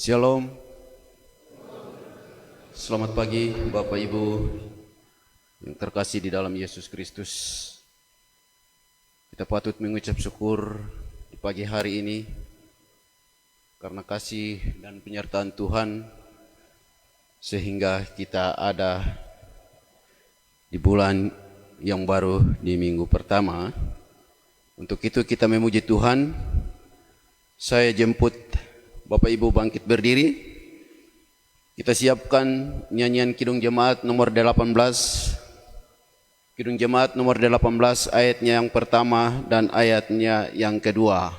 Shalom. Selamat pagi Bapak Ibu yang terkasih di dalam Yesus Kristus. Kita patut mengucap syukur di pagi hari ini karena kasih dan penyertaan Tuhan sehingga kita ada di bulan yang baru di minggu pertama. Untuk itu kita memuji Tuhan. Saya jemput Bapak Ibu bangkit berdiri. Kita siapkan nyanyian Kidung Jemaat nomor 18. Kidung Jemaat nomor 18 ayatnya yang pertama dan ayatnya yang kedua.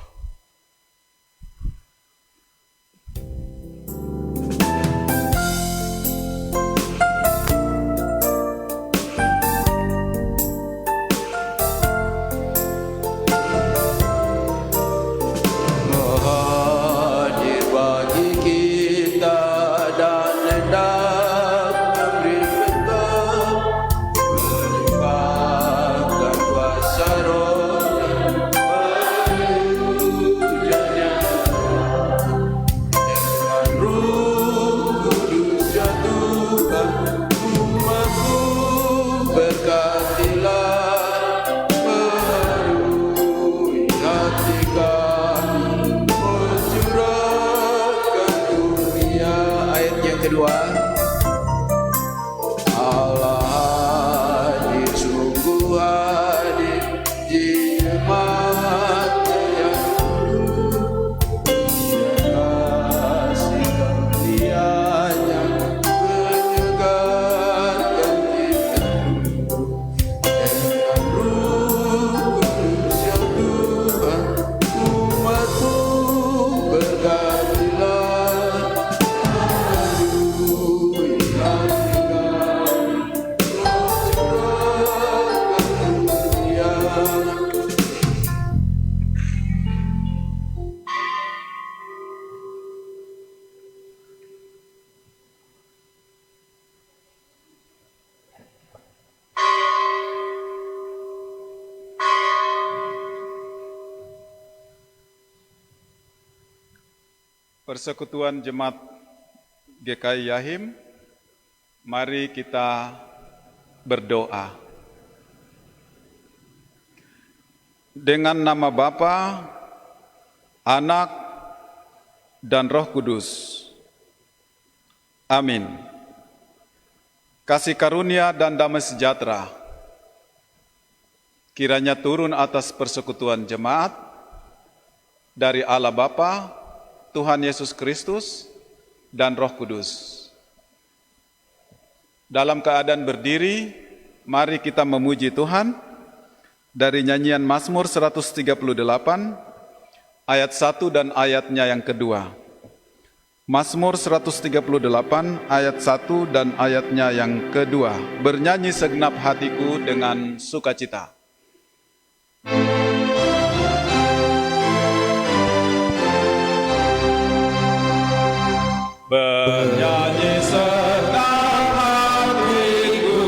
Persekutuan Jemaat GKI Yahim, mari kita berdoa. Dengan nama Bapa, Anak, dan Roh Kudus. Amin. Kasih karunia dan damai sejahtera kiranya turun atas persekutuan jemaat dari Allah Bapa, Tuhan Yesus Kristus, dan Roh Kudus. Dalam keadaan berdiri, mari kita memuji Tuhan dari nyanyian Mazmur 138, ayat 1 dan ayatnya yang kedua. Mazmur 138, ayat 1 dan ayatnya yang kedua. Bernyanyi segenap hatiku dengan sukacita. Bernyanyi senang hatiku,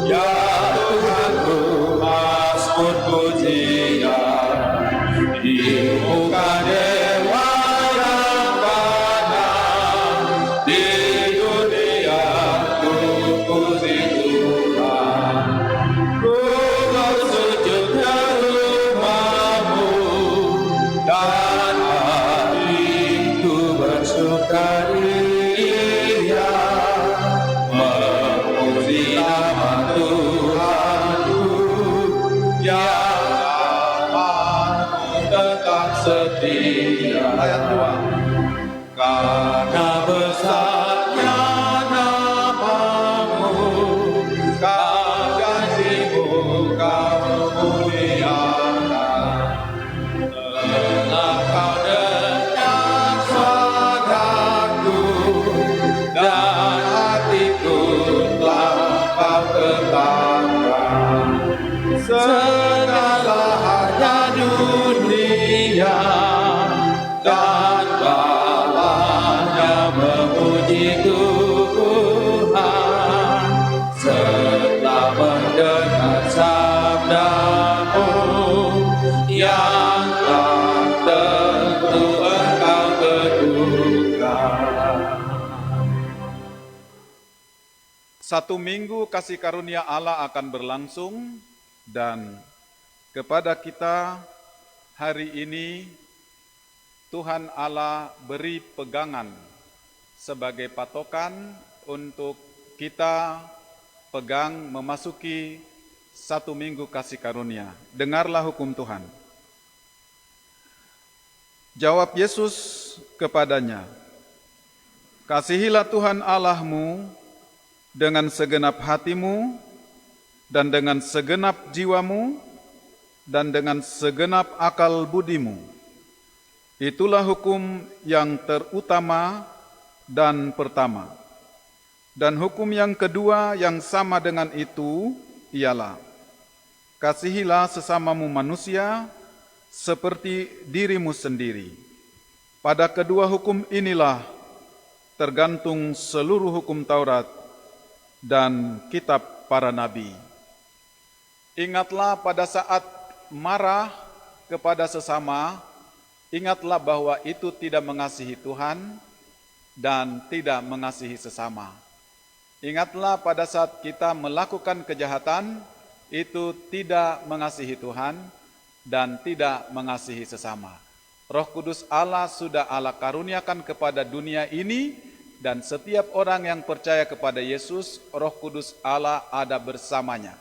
ya Tuhanku, mazmur pujian di muka dewa yang banyak di dunia. Ku puji Tuhan, ku bersujud di rumah-Mu dan hatiku bersuka. Ayat 2. Karena besarnya nama-Mu, kasih-Mu Kau muliakan. Telah Kau dengar suaraku, dan hatiku telah Kau kekangkan. Segala harta dunia dan bawahnya memuji Tuhan, setelah mendengar sabda-Mu yang tak tentu Engkau kedudukan. 1 minggu kasih karunia Allah akan berlangsung, dan kepada kita hari ini Tuhan Allah beri pegangan sebagai patokan untuk kita pegang memasuki 1 minggu kasih karunia. Dengarlah hukum Tuhan. Jawab Yesus kepadanya, "Kasihilah Tuhan Allahmu dengan segenap hatimu, dan dengan segenap jiwamu, dan dengan segenap akal budimu. Itulah hukum yang terutama dan pertama. Dan hukum yang kedua yang sama dengan itu ialah, kasihilah sesamamu manusia seperti dirimu sendiri. Pada kedua hukum inilah tergantung seluruh hukum Taurat dan kitab para nabi." Ingatlah pada saat marah kepada sesama, ingatlah bahwa itu tidak mengasihi Tuhan dan tidak mengasihi sesama. Ingatlah pada saat kita melakukan kejahatan, itu tidak mengasihi Tuhan dan tidak mengasihi sesama. Roh Kudus Allah sudah Allah karuniakan kepada dunia ini, dan setiap orang yang percaya kepada Yesus, Roh Kudus Allah ada bersamanya.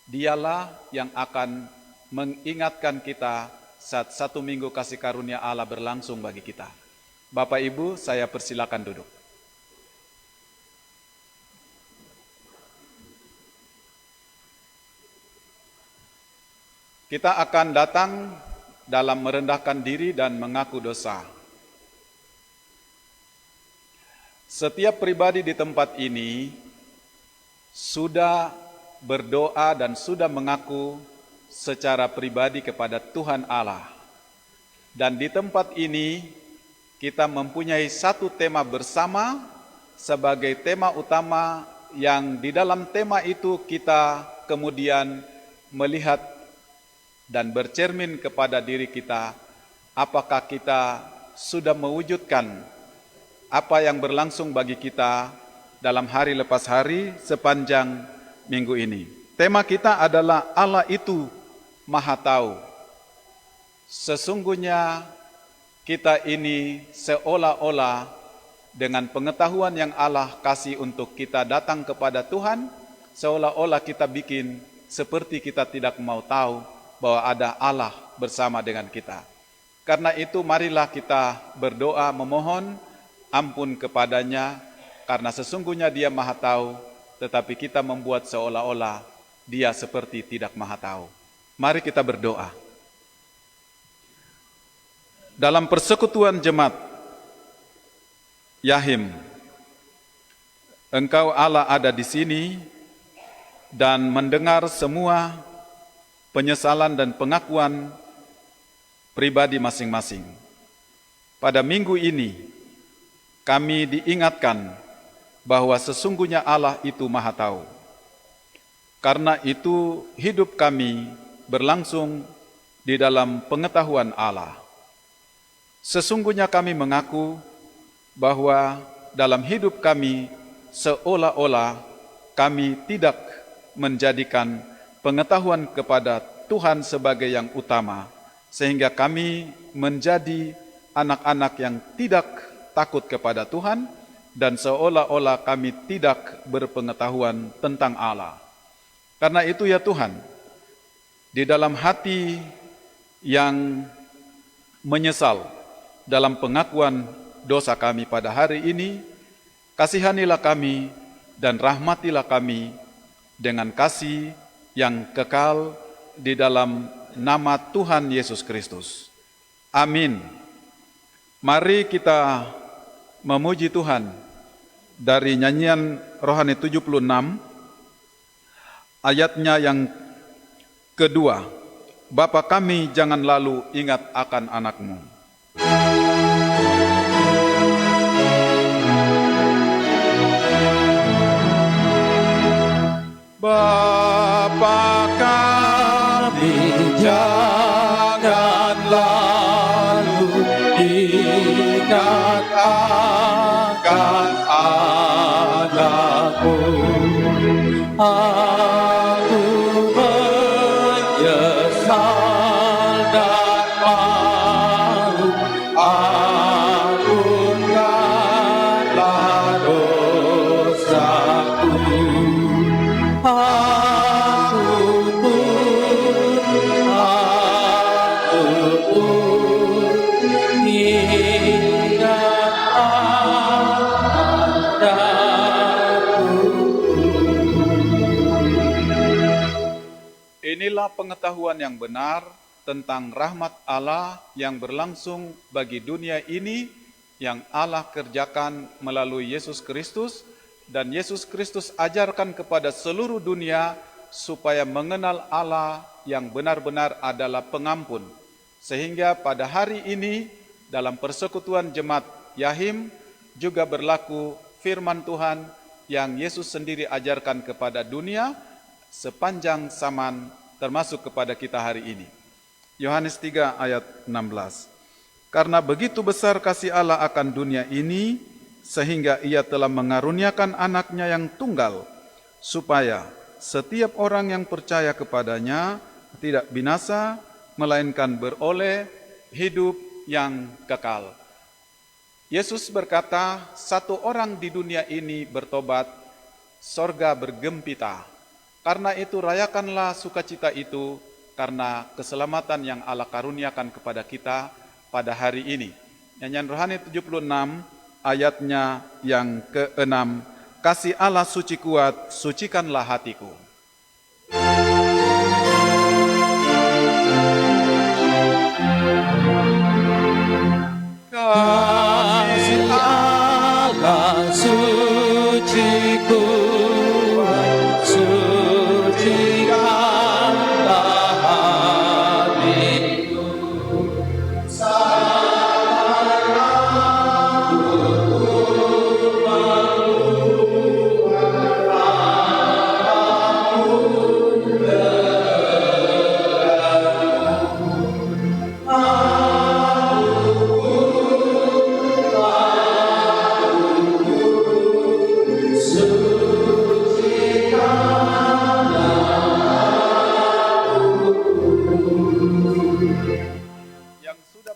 Dialah yang akan mengingatkan kita saat 1 minggu kasih karunia Allah berlangsung bagi kita. Bapak Ibu, saya persilakan duduk. Kita akan datang dalam merendahkan diri dan mengaku dosa. Setiap pribadi di tempat ini sudah berdoa dan sudah mengaku secara pribadi kepada Tuhan Allah. Dan di tempat ini kita mempunyai satu tema bersama sebagai tema utama, yang di dalam tema itu kita kemudian melihat dan bercermin kepada diri kita, apakah kita sudah mewujudkan apa yang berlangsung bagi kita dalam hari lepas hari sepanjang minggu ini. Tema kita adalah Allah itu Maha Tahu. Sesungguhnya kita ini seolah-olah dengan pengetahuan yang Allah kasih untuk kita datang kepada Tuhan, seolah-olah kita bikin seperti kita tidak mau tahu bahwa ada Allah bersama dengan kita. Karena itu marilah kita berdoa memohon ampun kepadanya, karena sesungguhnya Dia Maha Tahu, tetapi kita membuat seolah-olah Dia seperti tidak Maha Tahu. Mari kita berdoa. Dalam persekutuan jemaat Yahim, Engkau Allah ada di sini dan mendengar semua penyesalan dan pengakuan pribadi masing-masing. Pada minggu ini kami diingatkan bahwa sesungguhnya Allah itu Maha Tahu. Karena itu hidup kami berlangsung di dalam pengetahuan Allah. Sesungguhnya kami mengaku bahwa dalam hidup kami seolah-olah kami tidak menjadikan pengetahuan kepada Tuhan sebagai yang utama, sehingga kami menjadi anak-anak yang tidak takut kepada Tuhan, dan seolah-olah kami tidak berpengetahuan tentang Allah. Karena itu ya Tuhan, di dalam hati yang menyesal dalam pengakuan dosa kami pada hari ini, kasihanilah kami dan rahmatilah kami dengan kasih yang kekal di dalam nama Tuhan Yesus Kristus. Amin. Mari kita memuji Tuhan dari nyanyian rohani 76, ayatnya yang kedua. Bapa kami, jangan lalu ingat akan anak-Mu. Bapa kami, jangan lalu ingat akan anakmu. Aku menyesal dan malu, ampunkanlah dosaku. Inilah pengetahuan yang benar tentang rahmat Allah yang berlangsung bagi dunia ini yang Allah kerjakan melalui Yesus Kristus, dan Yesus Kristus ajarkan kepada seluruh dunia supaya mengenal Allah yang benar-benar adalah pengampun. Sehingga pada hari ini dalam persekutuan jemaat Yahim juga berlaku firman Tuhan yang Yesus sendiri ajarkan kepada dunia sepanjang zaman, termasuk kepada kita hari ini. Yohanes 3 ayat 16. Karena begitu besar kasih Allah akan dunia ini, sehingga ia telah mengaruniakan anaknya yang tunggal, supaya setiap orang yang percaya kepadanya tidak binasa, melainkan beroleh hidup yang kekal. Yesus berkata, satu orang di dunia ini bertobat, sorga bergempita. Karena itu rayakanlah sukacita itu, karena keselamatan yang Allah karuniakan kepada kita pada hari ini. Nyanyian Rohani 76 ayatnya yang ke-6. Kasih Allah suci kuat, sucikanlah hatiku. Kasih Allah suci kuat, sucikanlah hatiku.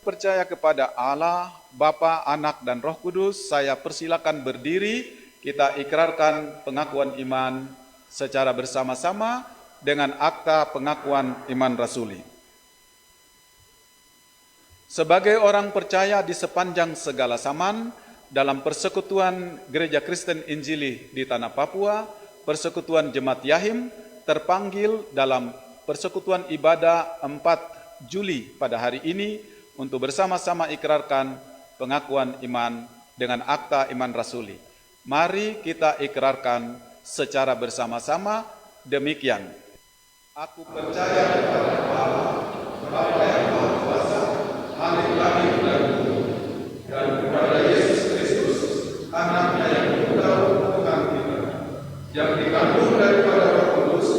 Percaya kepada Allah, Bapa, Anak, dan Roh Kudus, saya persilakan berdiri, kita ikrarkan pengakuan iman secara bersama-sama dengan akta pengakuan iman rasuli. Sebagai orang percaya di sepanjang segala zaman, dalam persekutuan Gereja Kristen Injili di Tanah Papua, persekutuan Jemaat Yahim terpanggil dalam persekutuan ibadah 4 Juli pada hari ini, untuk bersama-sama ikrarkan pengakuan iman dengan akta iman rasuli. Mari kita ikrarkan secara bersama-sama demikian. Aku percaya kepada Allah, Bapa yang Maha Kuasa, Halik langit dan bumi, dan kepada Yesus Kristus, Anaknya yang tunggal Tuhan kita, yang dikandung daripada Roh Kudus,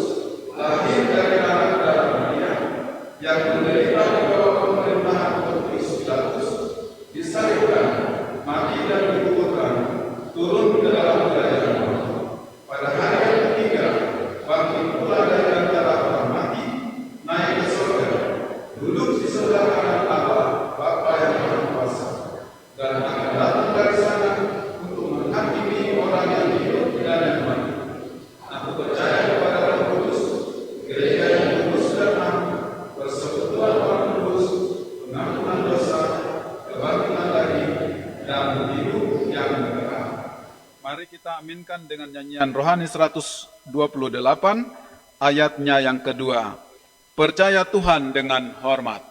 lahir dari anak darah Maria, yang menderita di bawah pemerintahan Pontius Pilatus, disalibkan, mati dan dikuburkan, turun ke dalam kerajaan Allah. Pada hari yang ketiga, bangkit pula dari antara orang mati, naik ke surga, duduk di sebelah kanan Allah, Bapa yang Maha Kuasa, dan akan datang dari sana untuk menghakimi orang yang hidup dan yang mati. Aku percaya kepada Roh Kudus, gereja yang kudus dan aman, persekutuan orang kudus, pengampunan dosa, kebangkitan daging, dan hidup yang kekal. Mari kita aminkan dengan nyanyian Rohani 128 ayatnya yang kedua. Percaya Tuhan dengan hormat.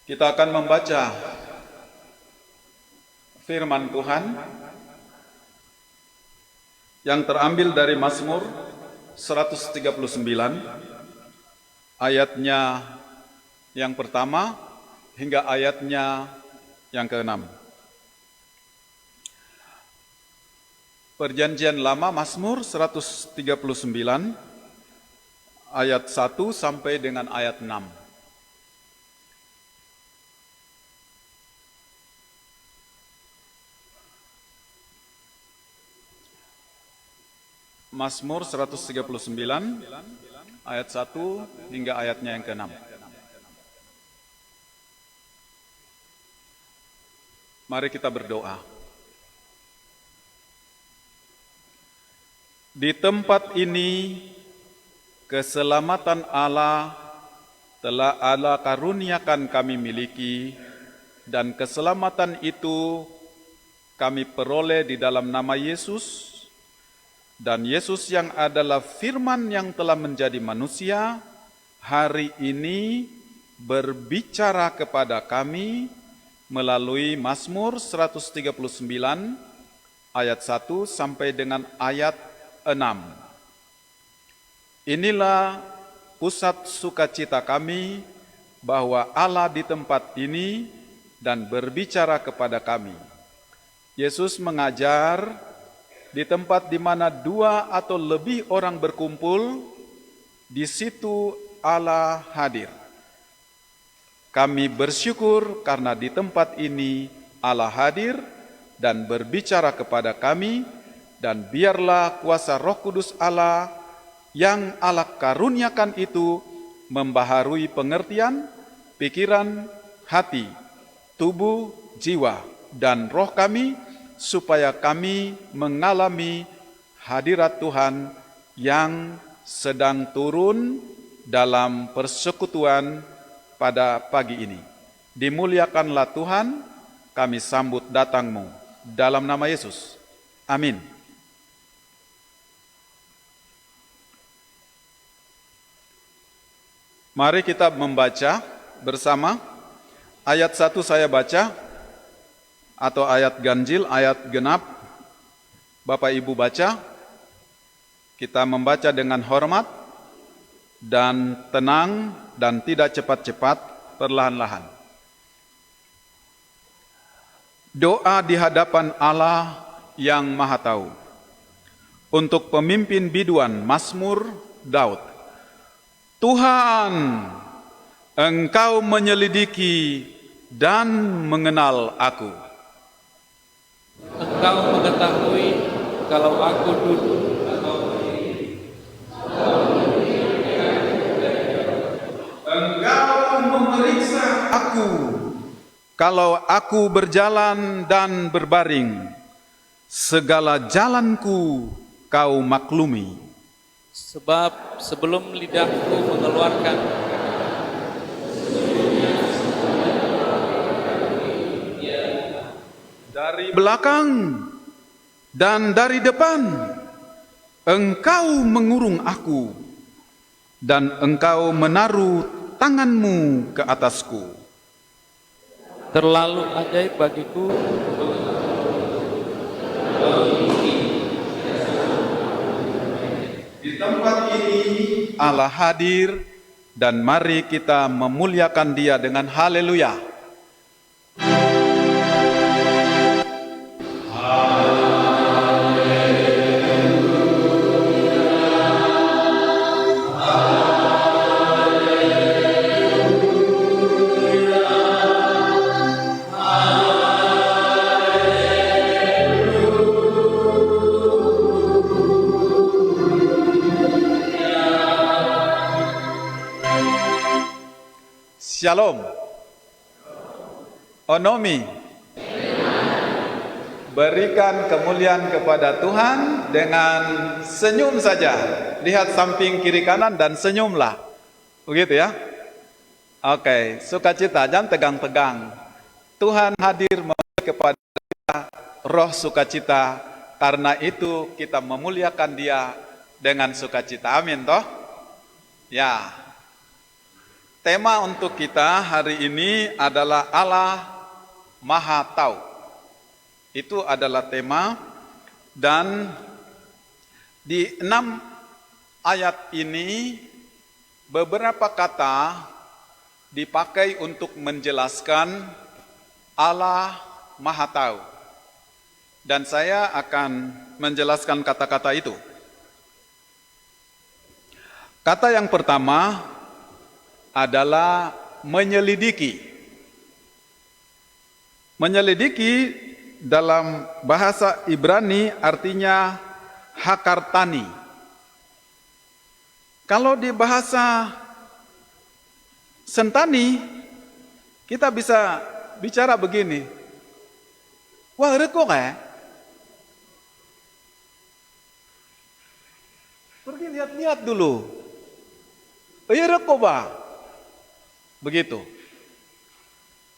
Kita akan membaca firman Tuhan yang terambil dari Mazmur 139 ayatnya yang pertama hingga ayatnya yang ke-6. Perjanjian Lama Mazmur 139 ayat 1 sampai dengan ayat 6. Mazmur 139 ayat 1 hingga ayatnya yang ke-6. Mari kita berdoa. Di tempat ini keselamatan Allah telah Allah karuniakan kami miliki, dan keselamatan itu kami peroleh di dalam nama Yesus. Dan Yesus yang adalah firman yang telah menjadi manusia, hari ini berbicara kepada kami melalui Mazmur 139 ayat 1 sampai dengan ayat 6. Inilah pusat sukacita kami, bahwa Allah di tempat ini dan berbicara kepada kami. Yesus mengajar, di tempat di mana 2 atau lebih orang berkumpul, di situ Allah hadir. Kami bersyukur karena di tempat ini Allah hadir dan berbicara kepada kami, dan biarlah kuasa Roh Kudus Allah yang Allah karuniakan itu membaharui pengertian, pikiran, hati, tubuh, jiwa, dan roh kami, supaya kami mengalami hadirat Tuhan yang sedang turun dalam persekutuan pada pagi ini. Dimuliakanlah Tuhan, kami sambut datang-Mu dalam nama Yesus. Amin. Mari kita membaca bersama. Ayat 1 saya baca, atau ayat ganjil, ayat genap. Bapak Ibu baca. Kita membaca dengan hormat dan tenang dan tidak cepat-cepat, perlahan-lahan. Doa di hadapan Allah yang Maha Tahu. Untuk pemimpin biduan Mazmur Daud. Tuhan, Engkau menyelidiki dan mengenal aku. Engkau mengetahui kalau aku duduk atau berdiri. Engkau memeriksa aku kalau aku berjalan dan berbaring. Segala jalanku Kau maklumi. Sebab sebelum lidahku mengeluarkan dari belakang dan dari depan, Engkau mengurung aku, dan Engkau menaruh tangan-Mu ke atasku. terlalu ajaib bagiku. Di tempat ini Allah hadir, dan mari kita memuliakan Dia dengan haleluya. Shalom. Onomi. Berikan kemuliaan kepada Tuhan dengan senyum saja. Lihat samping kiri kanan dan senyumlah. Begitu ya. Oke, sukacita, jangan tegang-tegang. Tuhan hadir memberi kepada kita roh sukacita. Karena itu kita memuliakan Dia dengan sukacita. Amin toh? Ya. tema untuk kita hari ini adalah Allah Maha Tahu. Itu adalah tema, dan di 6 ayat ini beberapa kata dipakai untuk menjelaskan Allah Maha Tahu. Dan saya akan menjelaskan kata-kata itu. Kata yang pertama adalah menyelidiki. Menyelidiki dalam bahasa Ibrani artinya hakartani. Kalau di bahasa Sentani kita bisa bicara begini. Wah, reko kayak. Pergi lihat-lihat dulu. Iya reko ba. Begitu.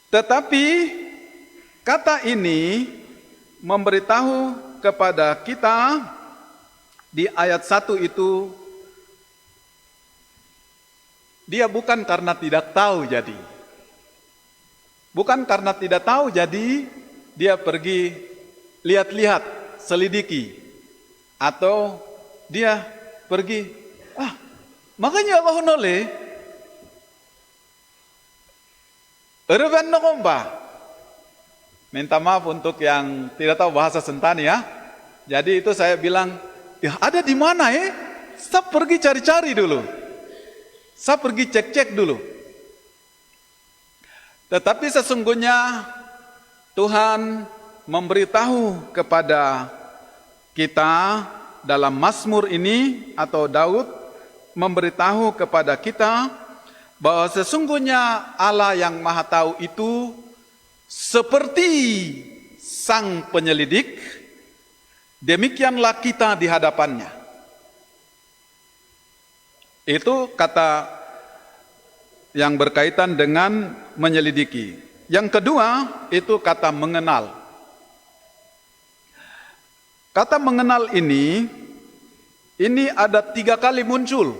Tetapi kata ini memberitahu kepada kita di ayat 1 itu, dia bukan karena tidak tahu jadi. Bukan karena tidak tahu jadi dia pergi lihat-lihat, selidiki. Atau dia pergi, makanya ako nole. Erben nokomba. Minta maaf untuk yang tidak tahu bahasa Sentani ya. Jadi itu saya bilang, ya ada di mana ya? Saya pergi cari-cari dulu. Saya pergi cek-cek dulu. Tetapi sesungguhnya Tuhan memberitahu kepada kita dalam Mazmur ini, atau Daud memberitahu kepada kita bahwa sesungguhnya Allah yang Maha Tahu itu seperti sang penyelidik, demikianlah kita di hadapannya. Itu kata yang berkaitan dengan menyelidiki. Yang kedua, itu kata mengenal. Kata mengenal ini ada 3 kali muncul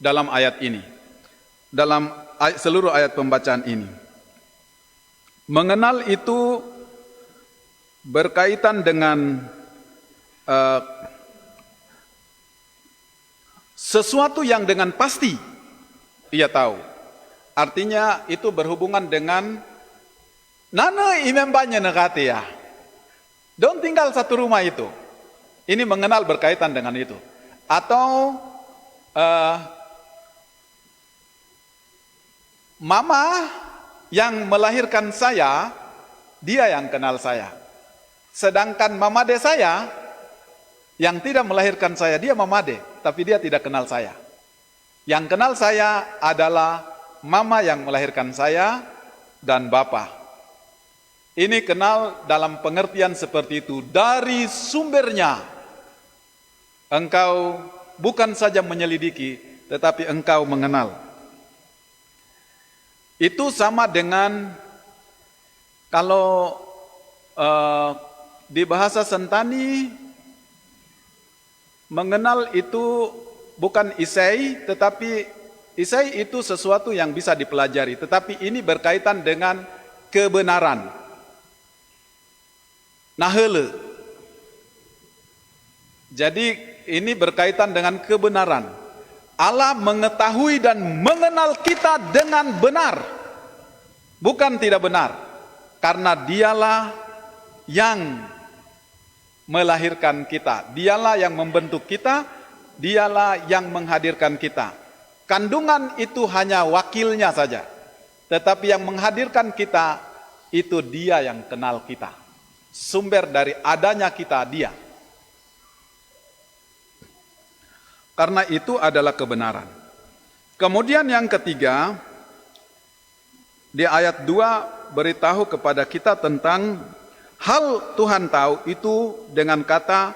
dalam ayat ini. Dalam seluruh ayat pembacaan ini. Mengenal itu berkaitan dengan sesuatu yang dengan pasti ia tahu. Artinya itu berhubungan dengan nana imembanya nekati ya. Don't tinggal satu rumah itu. Ini mengenal berkaitan dengan itu. Atau mama yang melahirkan saya, dia yang kenal saya. Sedangkan mamade saya, yang tidak melahirkan saya, dia mamade, tapi dia tidak kenal saya. Yang kenal saya adalah mama yang melahirkan saya dan bapa. Ini kenal dalam pengertian seperti itu. Dari sumbernya, engkau bukan saja menyelidiki, tetapi engkau mengenal. Itu sama dengan kalau di bahasa Sentani, mengenal itu bukan isai, tetapi isai itu sesuatu yang bisa dipelajari. Tetapi ini berkaitan dengan kebenaran. Nahele. Jadi ini berkaitan dengan kebenaran. Allah mengetahui dan mengenal kita dengan benar. Bukan tidak benar. Karena dialah yang melahirkan kita. Dialah yang membentuk kita. Dialah yang menghadirkan kita. Kandungan itu hanya wakilnya saja. Tetapi yang menghadirkan kita, itu dia yang kenal kita. Sumber dari adanya kita, dia. Karena itu adalah kebenaran. Kemudian yang ketiga, di ayat 2 beritahu kepada kita tentang hal Tuhan tahu itu dengan kata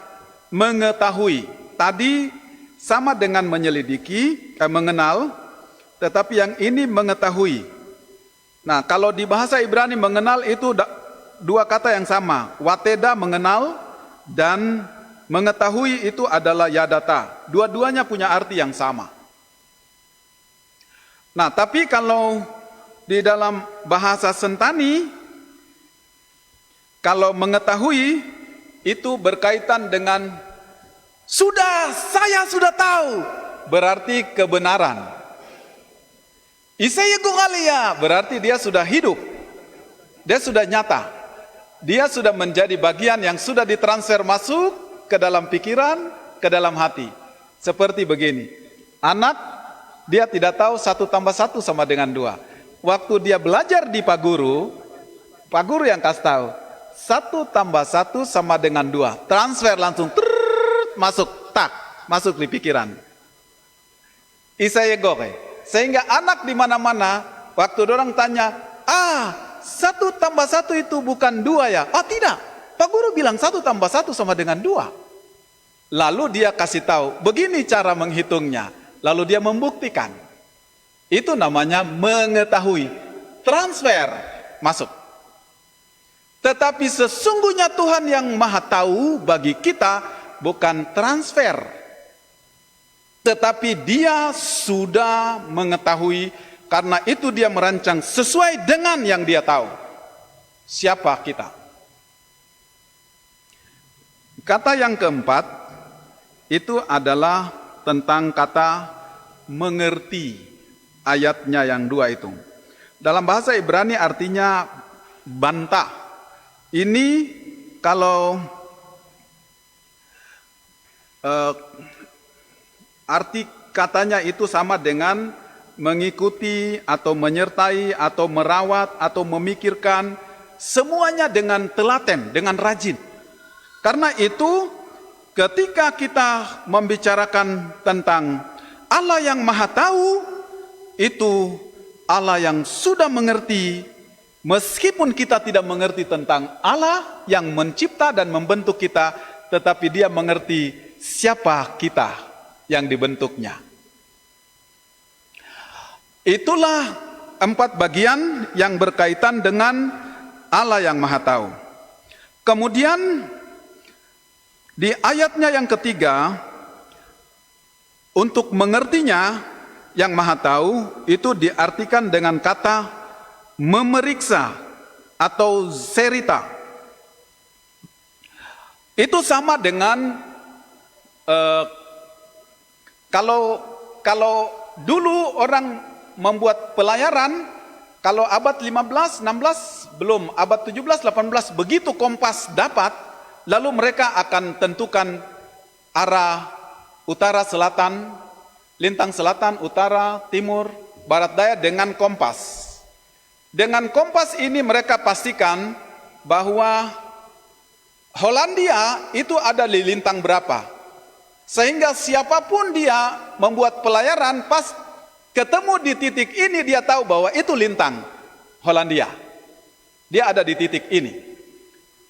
mengetahui. Tadi sama dengan menyelidiki, mengenal, tetapi yang ini mengetahui. Nah, kalau di bahasa Ibrani mengenal itu 2 kata yang sama. Wateda mengenal dan mengetahui itu adalah yadata. Dua-duanya punya arti yang sama. Nah, tapi kalau di dalam bahasa Sentani, kalau mengetahui itu berkaitan dengan saya sudah tahu, berarti kebenaran. Isaya Gogalia berarti dia sudah hidup, dia sudah nyata, dia sudah menjadi bagian yang sudah ditransfer masuk ke dalam pikiran, ke dalam hati. Seperti begini, anak dia tidak tahu 1+1 sama dengan 2. Waktu dia belajar di Pak Guru yang kasih tahu 1+1 sama dengan 2, transfer langsung masuk di pikiran. Isaya Goge. Sehingga anak di mana-mana waktu orang tanya, 1+1 itu bukan 2 ya? Oh tidak, Pak Guru bilang 1+1 sama dengan 2. Lalu dia kasih tahu, begini cara menghitungnya. Lalu dia membuktikan. Itu namanya mengetahui. Transfer masuk. Tetapi sesungguhnya Tuhan yang Maha Tahu bagi kita bukan transfer. Tetapi dia sudah mengetahui, karena itu dia merancang sesuai dengan yang dia tahu. Siapa kita? Kata yang keempat itu adalah tentang kata mengerti, ayatnya yang 2 itu. Dalam bahasa Ibrani artinya bantah. Ini kalau arti katanya itu sama dengan mengikuti atau menyertai atau merawat atau memikirkan, semuanya dengan telaten, dengan rajin. Karena itu ketika kita membicarakan tentang Allah yang Maha Tahu, itu Allah yang sudah mengerti, meskipun kita tidak mengerti tentang Allah yang mencipta dan membentuk kita, tetapi dia mengerti siapa kita yang dibentuknya. Itulah 4 bagian yang berkaitan dengan Allah yang Maha Tahu. Kemudian di ayatnya yang ketiga, untuk mengertinya yang Maha Tahu itu diartikan dengan kata memeriksa atau serita. Itu sama dengan kalau dulu orang membuat pelayaran, kalau abad 15, 16 belum, abad 17, 18 begitu kompas dapat, lalu mereka akan tentukan arah utara, selatan, lintang selatan, utara, timur, barat, daya dengan kompas. Dengan kompas ini mereka pastikan bahwa Hollandia itu ada di lintang berapa. Sehingga siapapun dia membuat pelayaran, pas ketemu di titik ini dia tahu bahwa itu lintang Hollandia. Dia ada di titik ini.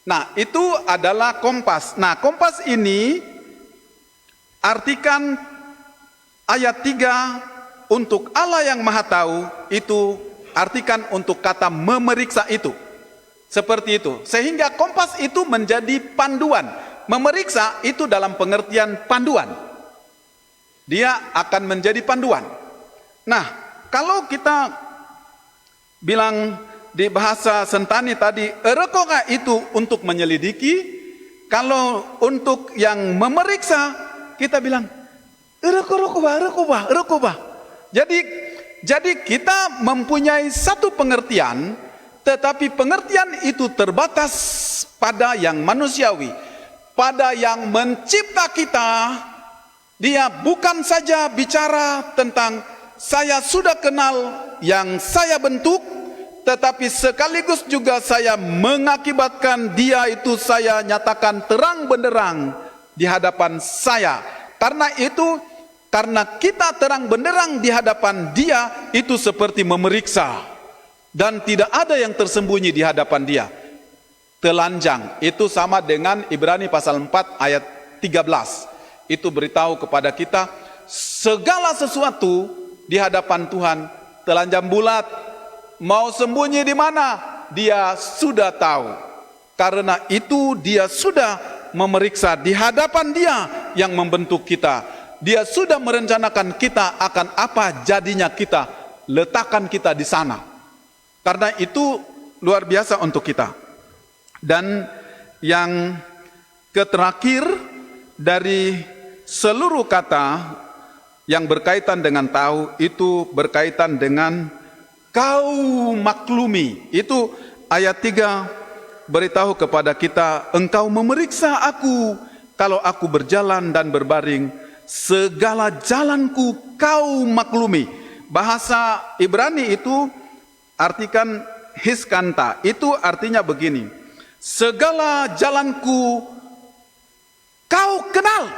Nah, itu adalah kompas. Nah, kompas ini artikan ayat 3 untuk Allah yang Maha Tahu, itu artikan untuk kata memeriksa itu. Seperti itu. Sehingga kompas itu menjadi panduan. Memeriksa itu dalam pengertian panduan. Dia akan menjadi panduan. Nah, kalau kita bilang di bahasa Sentani tadi, erekoga itu untuk menyelidiki. Kalau untuk yang memeriksa, kita bilang erekoba. Jadi kita mempunyai satu pengertian, tetapi pengertian itu terbatas pada yang manusiawi, pada yang mencipta kita. Dia bukan saja bicara tentang saya sudah kenal yang saya bentuk, tetapi sekaligus juga saya mengakibatkan dia itu saya nyatakan terang benderang di hadapan saya. Karena itu, karena kita terang benderang di hadapan dia, itu seperti memeriksa. Dan tidak ada yang tersembunyi di hadapan dia. Telanjang, itu sama dengan Ibrani pasal 4 ayat 13. Itu beritahu kepada kita, segala sesuatu di hadapan Tuhan, telanjang bulat, mau sembunyi di mana, dia sudah tahu. Karena itu dia sudah memeriksa di hadapan dia yang membentuk kita. Dia sudah merencanakan kita akan apa jadinya kita letakkan kita di sana. Karena itu luar biasa untuk kita. Dan yang terakhir dari seluruh kata yang berkaitan dengan tahu itu berkaitan dengan kau maklumi. Itu ayat 3 beritahu kepada kita, engkau memeriksa aku kalau aku berjalan dan berbaring, segala jalanku kau maklumi. Bahasa Ibrani itu artikan hiskanta, itu artinya begini, segala jalanku kau kenal.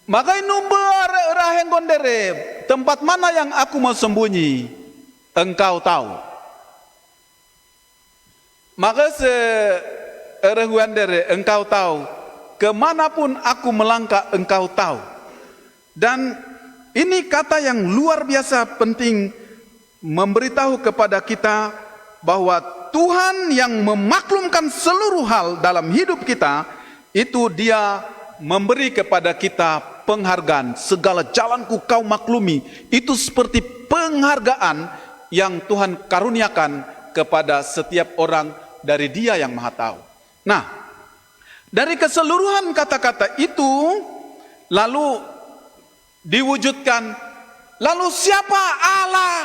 Makai number raheng gondere, tempat mana yang aku mau sembunyi, engkau tahu. Maka serehuan dere, engkau tahu. Kemanapun aku melangkah, engkau tahu. Dan ini kata yang luar biasa penting memberitahu kepada kita bahwa Tuhan yang memaklumkan seluruh hal dalam hidup kita, itu Dia memberi kepada kita penghargaan. Segala jalanku kau maklumi. Itu seperti penghargaan yang Tuhan karuniakan kepada setiap orang dari Dia yang Maha Tahu. Nah, dari keseluruhan kata-kata itu lalu diwujudkan, lalu siapa Allah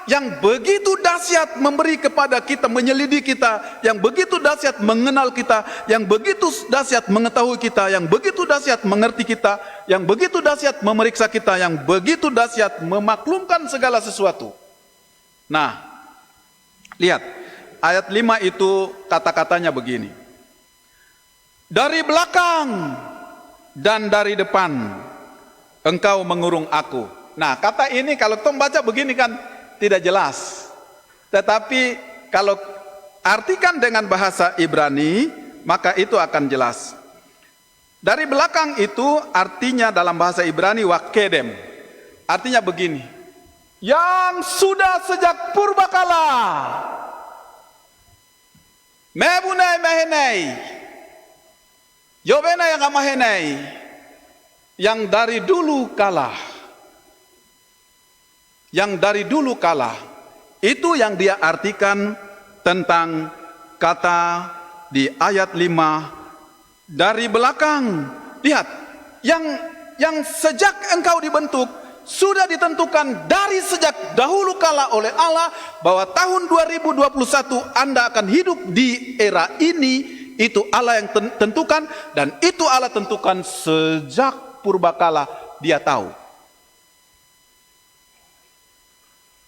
yang begitu dahsyat memberi kepada kita, menyelidiki kita, yang begitu dahsyat mengenal kita, yang begitu dahsyat mengetahui kita, yang begitu dahsyat mengerti kita, yang begitu dahsyat memeriksa kita, yang begitu dahsyat memaklumkan segala sesuatu. Nah, lihat ayat 5 itu kata-katanya begini, dari belakang dan dari depan engkau mengurung aku. Nah, kata ini kalau kita membaca begini kan tidak jelas. Tetapi kalau artikan dengan bahasa Ibrani, maka itu akan jelas. Dari belakang itu artinya dalam bahasa Ibrani wakedem. Artinya begini, yang sudah sejak purbakala. Mebunai mehenai. Yobena yang amahenai. Yang dari dulu kala. Yang dari dulu kala. Itu yang dia artikan tentang kata di ayat 5 dari belakang. Lihat, yang sejak engkau dibentuk sudah ditentukan dari sejak dahulu kala oleh Allah bahwa tahun 2021 Anda akan hidup di era ini. Itu Allah yang tentukan, dan itu Allah tentukan sejak purbakala. Dia tahu.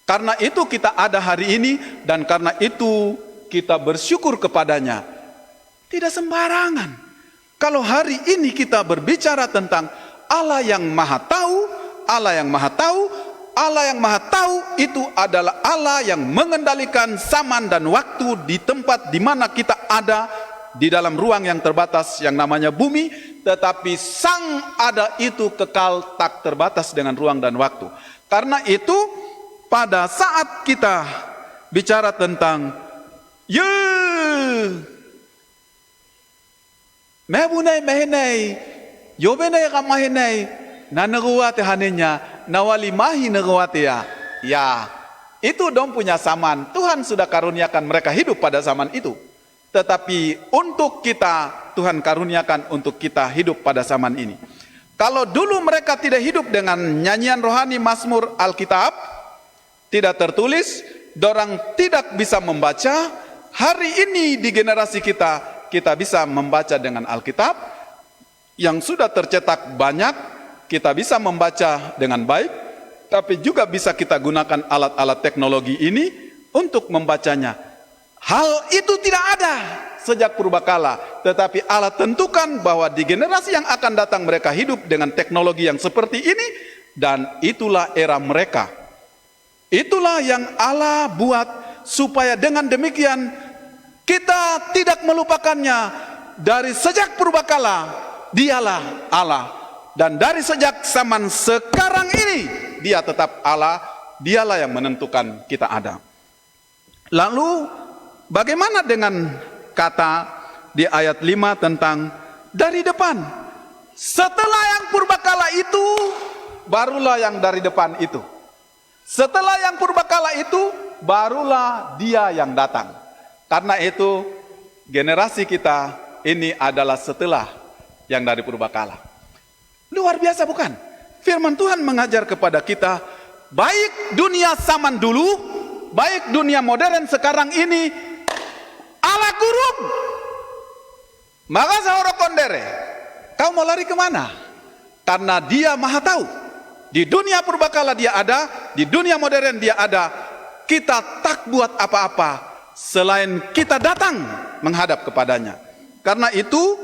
Karena itu kita ada hari ini, dan karena itu kita bersyukur kepadanya. Tidak sembarangan. Kalau hari ini kita berbicara tentang Allah yang Maha Tahu, Allah yang Maha Tahu, Allah yang Maha Tahu itu adalah Allah yang mengendalikan zaman dan waktu di tempat di mana kita ada, di dalam ruang yang terbatas yang namanya bumi, tetapi Sang Ada itu kekal tak terbatas dengan ruang dan waktu. Karena itu pada saat kita bicara tentang mebunai mehenai yobenai kamahenai naneruate hanenya nawali mahi neruate ya itu dong punya zaman. Tuhan sudah karuniakan mereka hidup pada zaman itu. Tetapi untuk kita, Tuhan karuniakan untuk kita hidup pada zaman ini. Kalau dulu mereka tidak hidup dengan nyanyian rohani, Mazmur, Alkitab, tidak tertulis, dorang tidak bisa membaca. Hari ini di generasi kita, kita bisa membaca dengan Alkitab, yang sudah tercetak banyak, kita bisa membaca dengan baik, tapi juga bisa kita gunakan alat-alat teknologi ini untuk membacanya. Hal itu tidak ada sejak purbakala, tetapi Allah tentukan bahwa di generasi yang akan datang mereka hidup dengan teknologi yang seperti ini, dan itulah era mereka. Itulah yang Allah buat supaya dengan demikian kita tidak melupakannya. Dari sejak purbakala Dialah Allah, dan dari sejak zaman sekarang ini Dia tetap Allah. Dialah yang menentukan kita ada. Lalu bagaimana dengan kata di ayat 5 tentang dari depan? Setelah yang purbakala itu, barulah yang dari depan itu. Setelah yang purbakala itu, barulah dia yang datang. Karena itu, generasi kita ini adalah setelah yang dari purbakala. Luar biasa bukan? Firman Tuhan mengajar kepada kita, baik dunia zaman dulu, baik dunia modern sekarang ini, ala gurung. Maka sahoro kondere, kau mau lari kemana? Karena dia maha tahu. Di dunia purbakala dia ada, di dunia modern dia ada. Kita tak buat apa-apa selain kita datang menghadap kepadanya. Karena itu,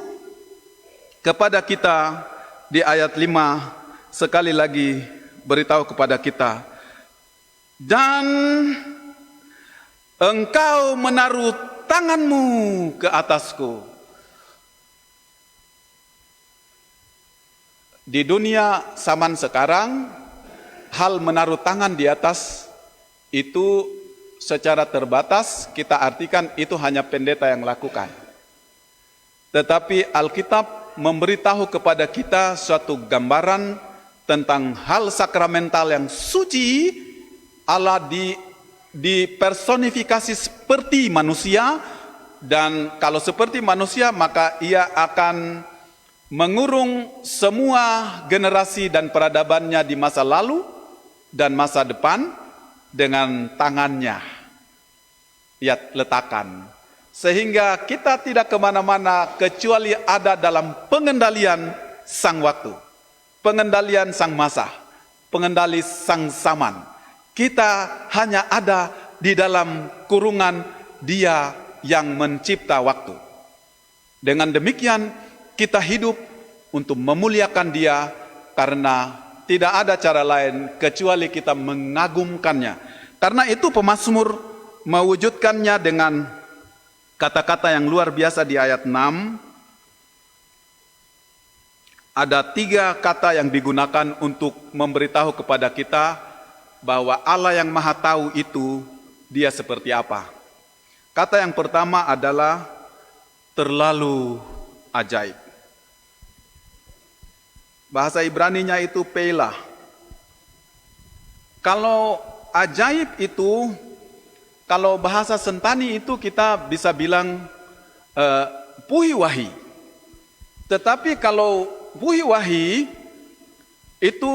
kepada kita di ayat 5 sekali lagi beritahu kepada kita, dan engkau menaruh tanganmu ke atasku. Di dunia zaman sekarang, hal menaruh tangan di atas itu secara terbatas kita artikan itu hanya pendeta yang lakukan. Tetapi Alkitab memberitahu kepada kita suatu gambaran tentang hal sakramental yang suci. Allah dipersonifikasi seperti manusia, dan kalau seperti manusia maka ia akan mengurung semua generasi dan peradabannya di masa lalu dan masa depan dengan tangannya. Lihat, letakkan. Sehingga kita tidak kemana-mana kecuali ada dalam pengendalian sang waktu, pengendalian sang masa, pengendali sang zaman. Kita hanya ada di dalam kurungan dia yang mencipta waktu. Dengan demikian, kita hidup untuk memuliakan dia, karena tidak ada cara lain kecuali kita mengagumkannya. Karena itu pemazmur mewujudkannya dengan kata-kata yang luar biasa di ayat 6. Ada 3 kata yang digunakan untuk memberitahu kepada kita bahwa Allah yang maha tahu itu dia seperti apa. Kata yang pertama adalah terlalu ajaib. Bahasa Ibraninya itu peilah. Kalau ajaib itu, kalau bahasa Sentani itu kita bisa bilang puhi wahi. Tetapi kalau puhi wahi itu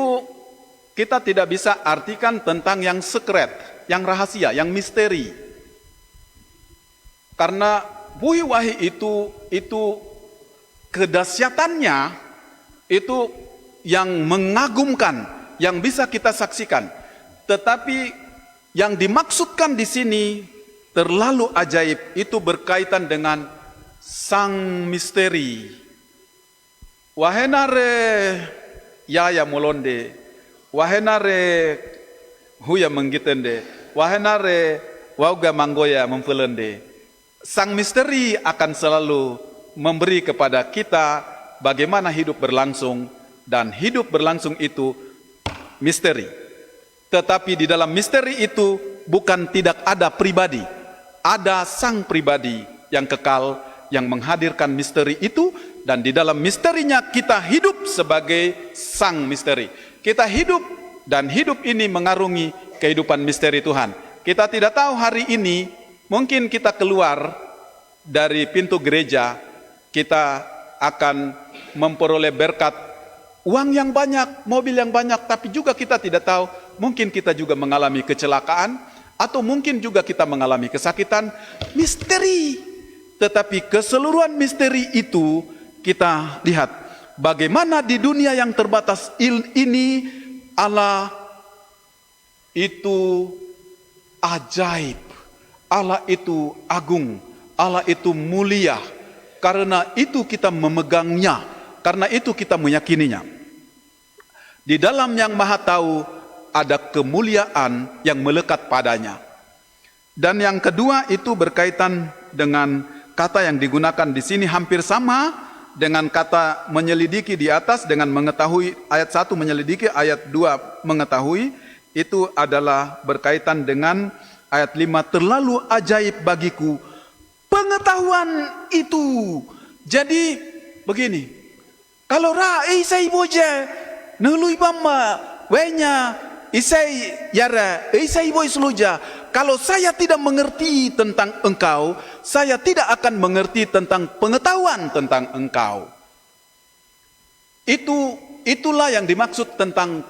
kita tidak bisa artikan tentang yang sekret, yang rahasia, yang misteri. Karena puhi wahi itu kedahsyatannya itu yang mengagumkan, yang bisa kita saksikan. Tetapi yang dimaksudkan di sini terlalu ajaib itu berkaitan dengan sang misteri. Wahenare yaya molonde, wahenare huya menggitende, wahenare wauga manggoya memfelende. Sang misteri akan selalu memberi kepada kita bagaimana hidup berlangsung, dan hidup berlangsung itu misteri. Tetapi di dalam misteri itu bukan tidak ada pribadi, ada sang pribadi yang kekal yang menghadirkan misteri itu, dan di dalam misterinya kita hidup sebagai sang misteri. Kita hidup, dan hidup ini mengarungi kehidupan misteri Tuhan. Kita tidak tahu hari ini, mungkin kita keluar dari pintu gereja, kita akan memperoleh berkat, uang yang banyak, mobil yang banyak, tapi juga kita tidak tahu, mungkin kita juga mengalami kecelakaan, atau mungkin juga kita mengalami kesakitan, misteri. Tetapi keseluruhan misteri itu kita lihat, bagaimana di dunia yang terbatas ini, Allah itu ajaib, Allah itu agung, Allah itu mulia. Karena itu kita memegangnya, karena itu kita meyakininya. Di dalam yang maha tahu ada kemuliaan yang melekat padanya. Dan yang kedua itu berkaitan dengan kata yang digunakan di sini hampir sama dengan kata menyelidiki di atas, dengan mengetahui. Ayat 1 menyelidiki, ayat 2 mengetahui. Itu adalah berkaitan dengan ayat 5, terlalu ajaib bagiku pengetahuan itu. Jadi begini, kalau rai sai boja nelui bama wehnya isai yara isai boy seluja. Kalau saya tidak mengerti tentang engkau, saya tidak akan mengerti tentang pengetahuan tentang engkau. Itulah yang dimaksud tentang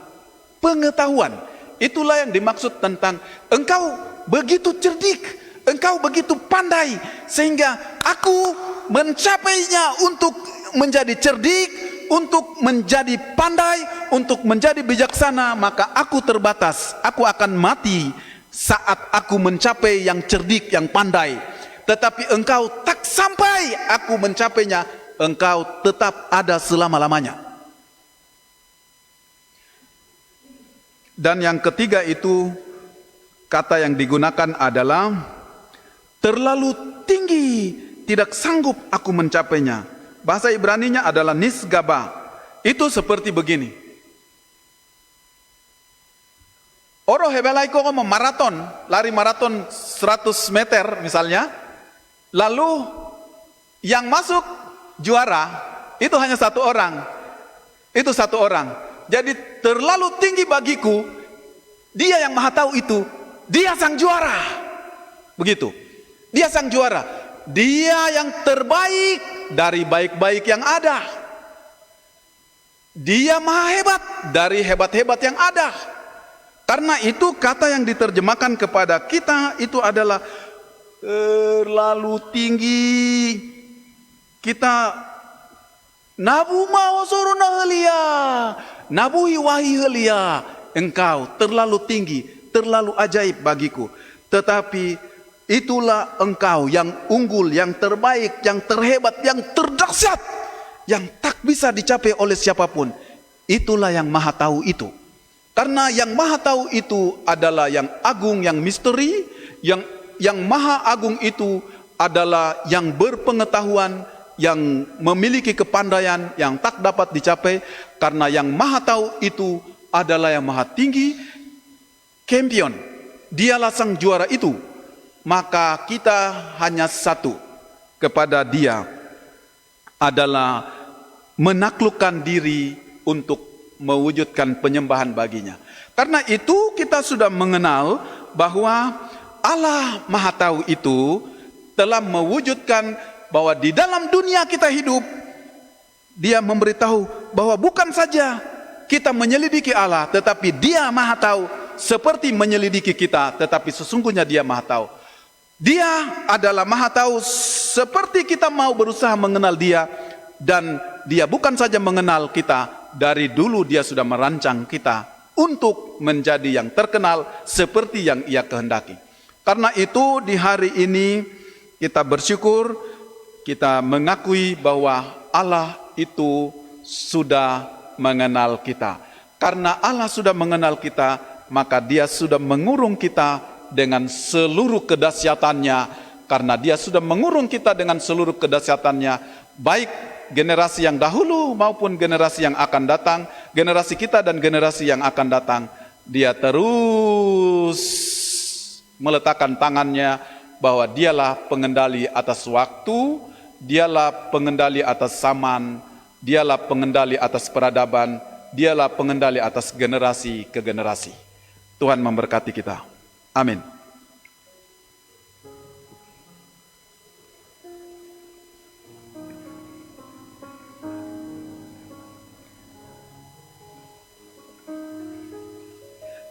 pengetahuan. Itulah yang dimaksud tentang engkau begitu cerdik, engkau begitu pandai, sehingga aku mencapainya untuk menjadi cerdik, untuk menjadi pandai, untuk menjadi bijaksana. Maka aku terbatas, aku akan mati saat aku mencapai yang cerdik, yang pandai. Tetapi engkau tak sampai aku mencapainya, engkau tetap ada selama-lamanya. Dan yang ketiga itu, kata yang digunakan adalah terlalu tinggi, tidak sanggup aku mencapainya. Bahasa Ibraninya adalah nisgaba. Itu seperti begini. Oro hebelai kok mau maraton, lari maraton 100 meter misalnya. Lalu yang masuk juara itu hanya satu orang. Itu satu orang. Jadi terlalu tinggi bagiku. Dia yang maha tahu itu. Dia sang juara. Begitu. Dia sang juara. Dia yang terbaik dari baik-baik yang ada. Dia maha hebat dari hebat-hebat yang ada. Karena itu kata yang diterjemahkan kepada kita itu adalah terlalu tinggi. Kita nabu mau suruh nahelia, nabuhi wahi helia. Engkau terlalu tinggi, terlalu ajaib bagiku. Tetapi itulah engkau yang unggul, yang terbaik, yang terhebat, yang terdahsyat, yang tak bisa dicapai oleh siapapun. Itulah yang maha tahu itu. Karena yang maha tahu itu adalah yang agung, yang misteri, yang maha agung itu adalah yang berpengetahuan, yang memiliki kepandaian yang tak dapat dicapai. Karena yang maha tahu itu adalah yang maha tinggi, champion. Dialah sang juara itu. Maka kita hanya satu kepada dia adalah menaklukkan diri untuk mewujudkan penyembahan baginya. Karena itu kita sudah mengenal bahwa Allah Maha Tahu itu telah mewujudkan bahwa di dalam dunia kita hidup, Dia memberitahu bahwa bukan saja kita menyelidiki Allah, tetapi Dia Maha Tahu seperti menyelidiki kita, tetapi sesungguhnya Dia Maha Tahu. Dia adalah Maha Tahu seperti kita mau berusaha mengenal Dia, dan Dia bukan saja mengenal kita, dari dulu Dia sudah merancang kita untuk menjadi yang terkenal seperti yang Ia kehendaki. Karena itu di hari ini kita bersyukur, kita mengakui bahwa Allah itu sudah mengenal kita. Karena Allah sudah mengenal kita, maka Dia sudah mengurung kita dengan seluruh kedahsyatannya. Karena Dia sudah mengurung kita dengan seluruh kedahsyatannya, baik generasi yang dahulu maupun generasi yang akan datang, generasi kita dan generasi yang akan datang. Dia terus meletakkan tangannya bahwa Dialah pengendali atas waktu, Dialah pengendali atas zaman, Dialah pengendali atas peradaban, Dialah pengendali atas generasi ke generasi. Tuhan memberkati kita. Amin.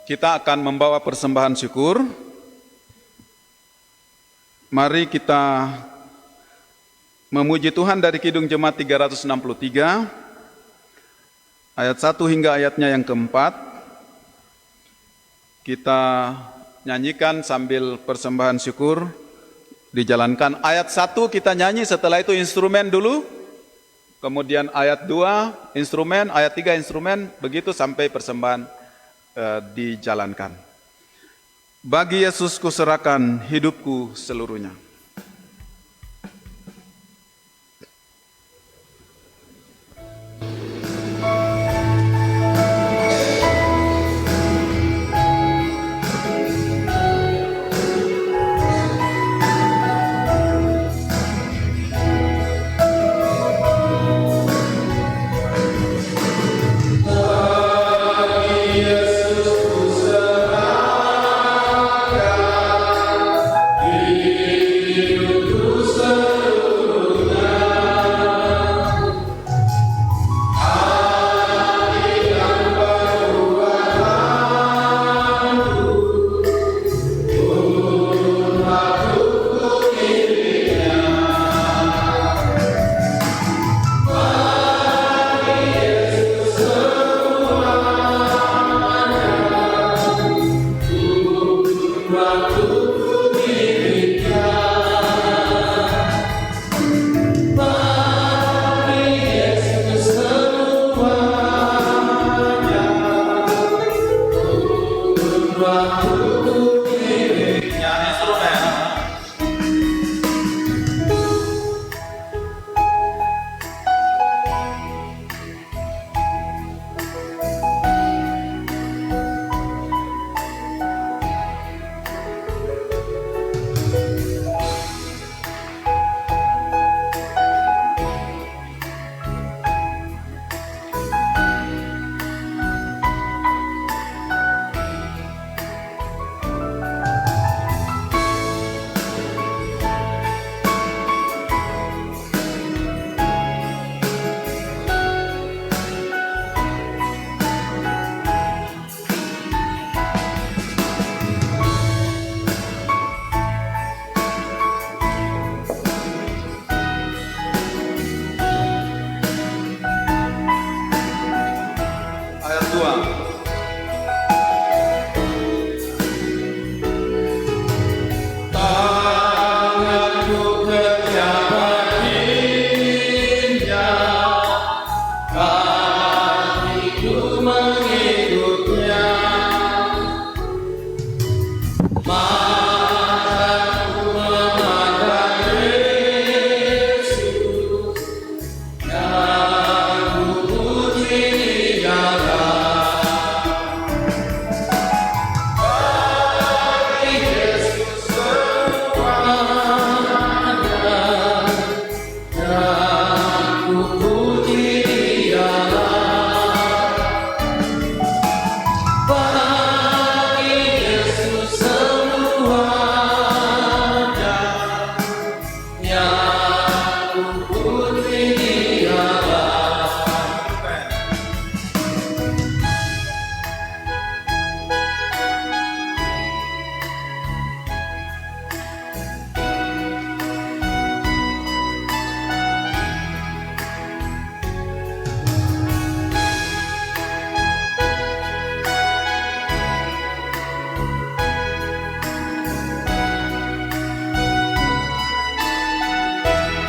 Kita akan membawa persembahan syukur. Mari kita memuji Tuhan dari Kidung Jemaat 363 ayat 1 hingga ayatnya yang keempat. Kita nyanyikan sambil persembahan syukur dijalankan. Ayat 1 kita nyanyi, setelah itu instrumen dulu. Kemudian ayat 2 instrumen, ayat 3 instrumen, begitu sampai persembahan dijalankan. Bagi Yesus kuserahkan hidupku seluruhnya. Bagi Yesus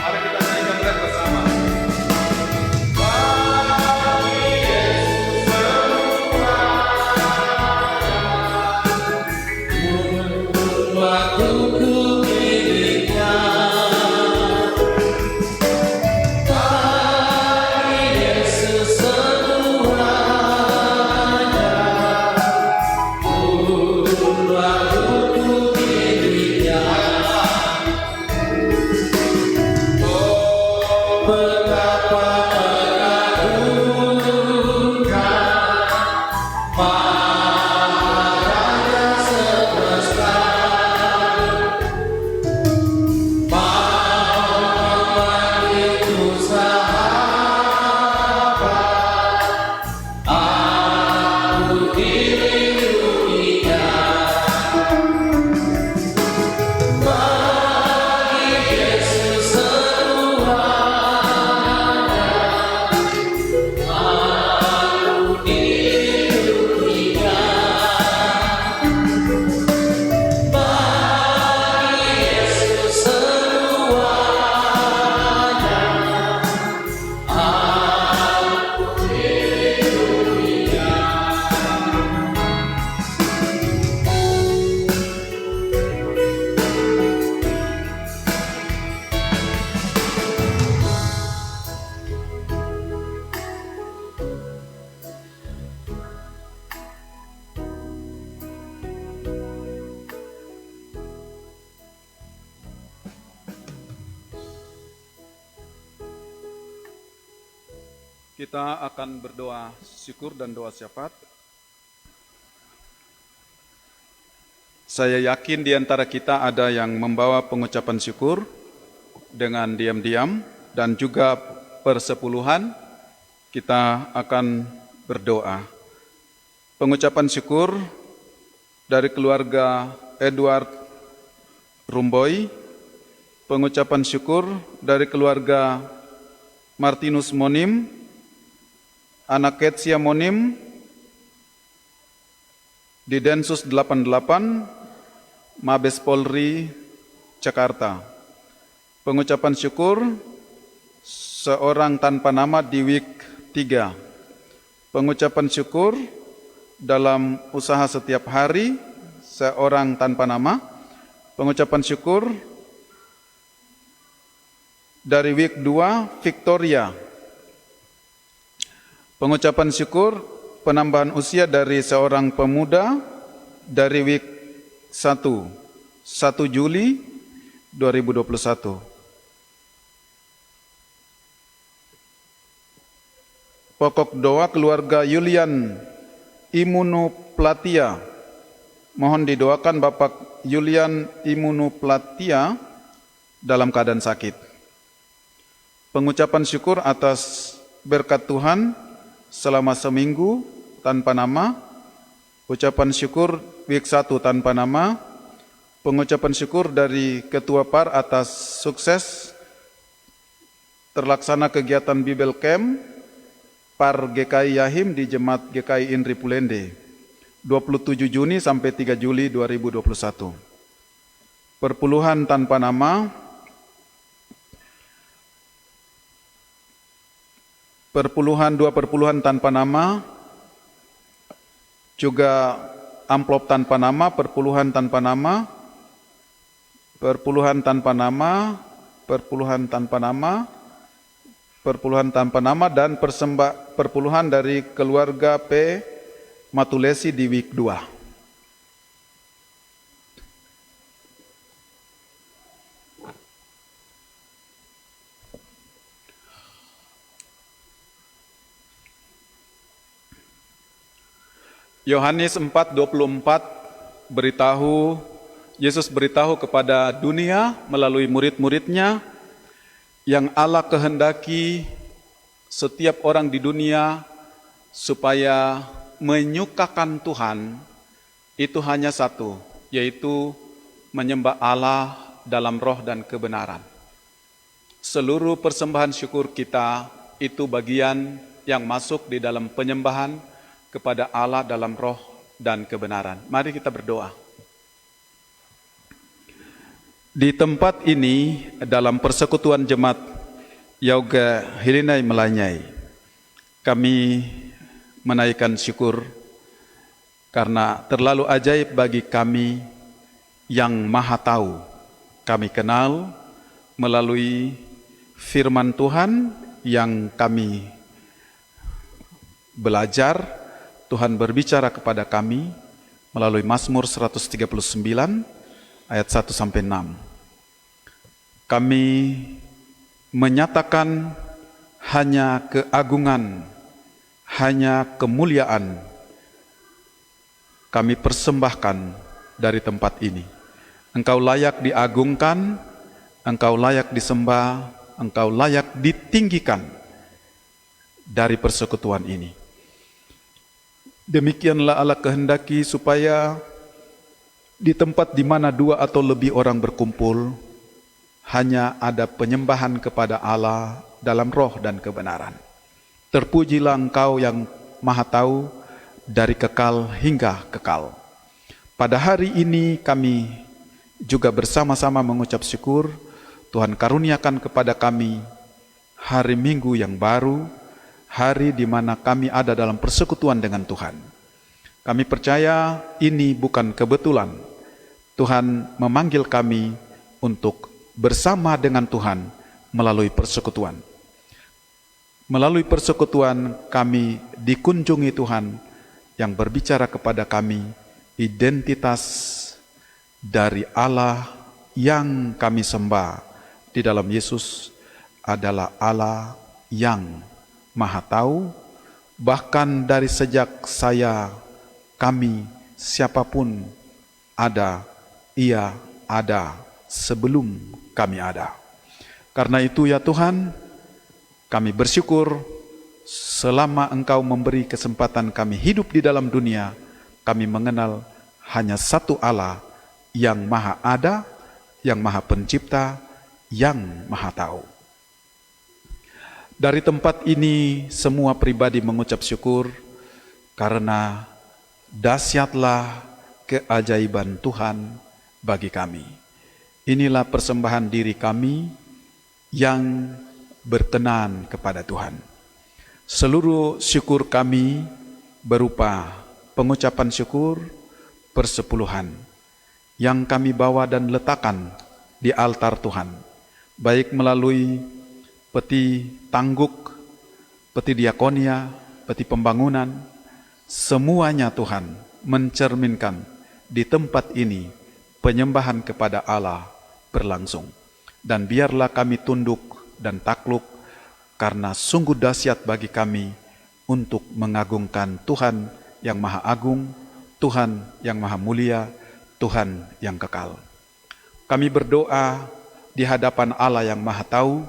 Mari kita nyanyikan duet bersama. Kita akan berdoa syukur dan doa syafaat. Saya yakin di antara kita ada yang membawa pengucapan syukur dengan diam-diam dan juga persepuluhan. Kita akan berdoa. Pengucapan syukur dari keluarga Edward Rumboy, pengucapan syukur dari keluarga Martinus Monim, anak Ketsia Monim di Densus 88 Mabes Polri Jakarta. Pengucapan syukur seorang tanpa nama di Week 3. Pengucapan syukur dalam usaha setiap hari seorang tanpa nama. Pengucapan syukur dari Week 2 Victoria. Pengucapan syukur penambahan usia dari seorang pemuda dari Week 1 Juli 2021. Pokok doa keluarga Yulian Immunoplatia. Mohon didoakan Bapak Yulian Immunoplatia dalam keadaan sakit. Pengucapan syukur atas berkat Tuhan selama seminggu tanpa nama. Ucapan syukur Week 1 tanpa nama. Pengucapan syukur dari Ketua PAR atas sukses terlaksana kegiatan Bible Camp PAR GKI Yahim di Jemaat GKI Inri Pulende 27 Juni sampai 3 Juli 2021. Perpuluhan tanpa nama. Dua perpuluhan tanpa nama, juga amplop tanpa nama, perpuluhan tanpa nama, perpuluhan tanpa nama, perpuluhan tanpa nama, perpuluhan tanpa nama, dan perpuluhan dari keluarga P. Matulesi di Week 2. Yohanes 4:24 Yesus beritahu kepada dunia melalui murid-muridnya, yang Allah kehendaki setiap orang di dunia supaya menyukakan Tuhan itu hanya satu, yaitu menyembah Allah dalam roh dan kebenaran. Seluruh persembahan syukur kita itu bagian yang masuk di dalam penyembahan kepada Allah dalam roh dan kebenaran. Mari kita berdoa. Di tempat ini, dalam persekutuan jemaat Yoga Hilinai Melanyai, kami menaikkan syukur karena terlalu ajaib bagi kami yang Maha Tahu. Kami kenal melalui firman Tuhan yang kami belajar. Tuhan berbicara kepada kami melalui Mazmur 139 ayat 1 sampai 6. Kami menyatakan hanya keagungan, hanya kemuliaan kami persembahkan dari tempat ini. Engkau layak diagungkan, Engkau layak disembah, Engkau layak ditinggikan dari persekutuan ini. Demikianlah Allah kehendaki supaya di tempat di mana dua atau lebih orang berkumpul, hanya ada penyembahan kepada Allah dalam roh dan kebenaran. Terpujilah Engkau yang Maha Tahu dari kekal hingga kekal. Pada hari ini kami juga bersama-sama mengucap syukur. Tuhan karuniakan kepada kami hari Minggu yang baru, hari di mana kami ada dalam persekutuan dengan Tuhan. Kami percaya ini bukan kebetulan. Tuhan memanggil kami untuk bersama dengan Tuhan melalui persekutuan. Melalui persekutuan kami dikunjungi Tuhan yang berbicara kepada kami identitas dari Allah yang kami sembah di dalam Yesus adalah Allah yang Maha Tahu, bahkan dari sejak kami, siapapun ada, Ia ada sebelum kami ada. Karena itu ya Tuhan, kami bersyukur selama Engkau memberi kesempatan kami hidup di dalam dunia, kami mengenal hanya satu Allah yang Maha Ada, yang Maha Pencipta, yang Maha Tahu. Dari tempat ini semua pribadi mengucap syukur karena dahsyatlah keajaiban Tuhan bagi kami. Inilah persembahan diri kami yang berkenan kepada Tuhan. Seluruh syukur kami berupa pengucapan syukur, persepuluhan yang kami bawa dan letakkan di altar Tuhan, baik melalui peti tangguk, peti diakonia, peti pembangunan, semuanya Tuhan mencerminkan di tempat ini penyembahan kepada Allah berlangsung. Dan biarlah kami tunduk dan takluk karena sungguh dahsyat bagi kami untuk mengagungkan Tuhan yang Maha Agung, Tuhan yang Maha Mulia, Tuhan yang kekal. Kami berdoa di hadapan Allah yang Maha Tahu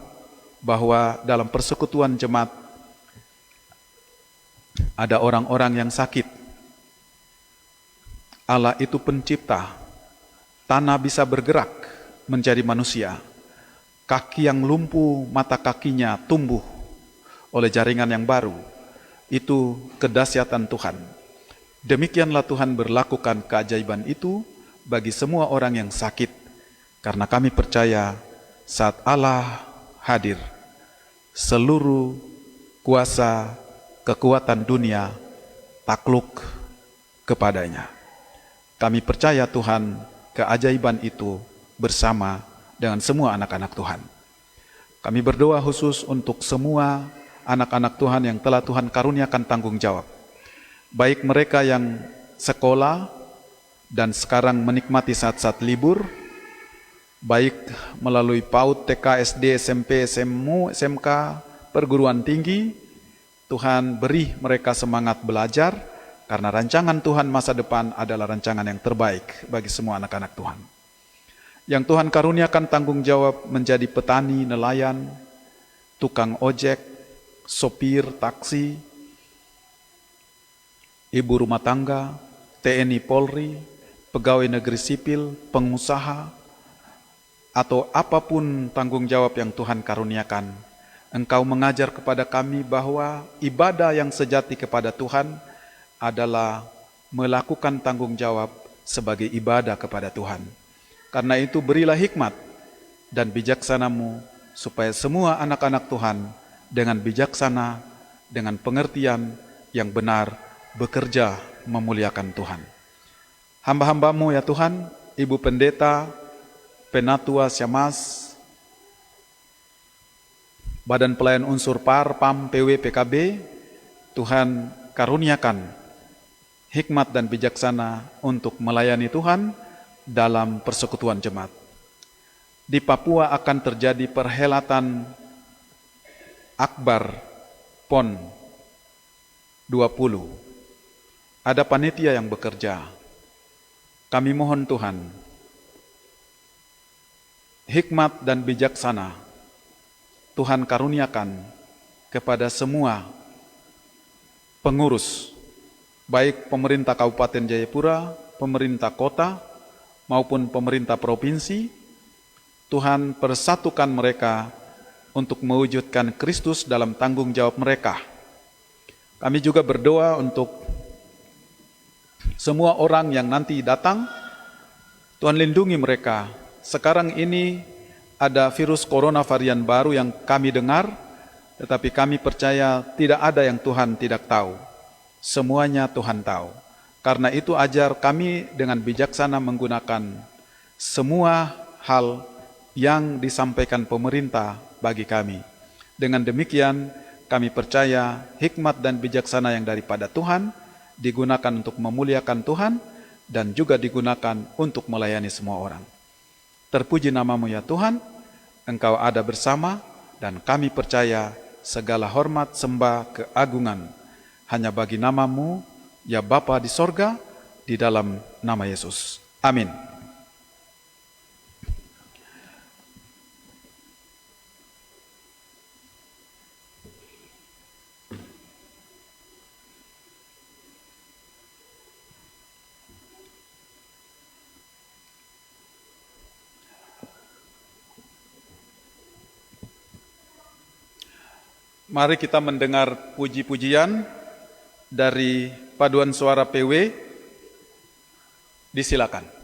bahwa dalam persekutuan jemaat ada orang-orang yang sakit. Allah itu pencipta. Tanah bisa bergerak menjadi manusia. Kaki yang lumpuh, mata kakinya tumbuh oleh jaringan yang baru. Itu kedahsyatan Tuhan. Demikianlah Tuhan berlakukan keajaiban itu bagi semua orang yang sakit. Karena kami percaya saat Allah hadir, seluruh kuasa kekuatan dunia takluk kepadanya. Kami percaya Tuhan keajaiban itu bersama dengan semua anak-anak Tuhan. Kami berdoa khusus untuk semua anak-anak Tuhan yang telah Tuhan karuniakan tanggung jawab. Baik mereka yang sekolah dan sekarang menikmati saat-saat libur, baik melalui PAUD, TK, SD, SMP, SMU, SMK, perguruan tinggi, Tuhan beri mereka semangat belajar, karena rancangan Tuhan masa depan adalah rancangan yang terbaik bagi semua anak-anak Tuhan. yang Tuhan karuniakan tanggung jawab menjadi petani, nelayan, tukang ojek, sopir, taksi, ibu rumah tangga, TNI Polri, pegawai negeri sipil, pengusaha, atau apapun tanggung jawab yang Tuhan karuniakan. Engkau mengajar kepada kami bahwa ibadah yang sejati kepada Tuhan adalah melakukan tanggung jawab sebagai ibadah kepada Tuhan. Karena itu berilah hikmat dan bijaksanamu supaya semua anak-anak Tuhan dengan bijaksana, dengan pengertian yang benar bekerja memuliakan Tuhan. Hamba-hambamu ya Tuhan, Ibu Pendeta, Penatua Syamas, Badan Pelayan Unsur PAR, PAM, PW, PKB, Tuhan karuniakan hikmat dan bijaksana untuk melayani Tuhan dalam persekutuan jemaat. Di Papua akan terjadi perhelatan Akbar PON 20. Ada panitia yang bekerja. Kami mohon Tuhan, hikmat dan bijaksana Tuhan karuniakan kepada semua pengurus, baik pemerintah Kabupaten Jayapura, pemerintah kota, maupun pemerintah provinsi. Tuhan persatukan mereka untuk mewujudkan Kristus dalam tanggung jawab mereka. Kami juga berdoa untuk semua orang yang nanti datang, Tuhan lindungi mereka. Sekarang ini ada virus corona varian baru yang kami dengar, tetapi kami percaya tidak ada yang Tuhan tidak tahu. Semuanya Tuhan tahu. Karena itu ajar kami dengan bijaksana menggunakan semua hal yang disampaikan pemerintah bagi kami. Dengan demikian kami percaya hikmat dan bijaksana yang daripada Tuhan digunakan untuk memuliakan Tuhan dan juga digunakan untuk melayani semua orang. Terpuji namamu ya Tuhan, Engkau ada bersama dan kami percaya segala hormat, sembah, keagungan hanya bagi namamu ya Bapa di sorga, di dalam nama Yesus. Amin. Mari kita mendengar puji-pujian dari paduan suara PW. Disilakan.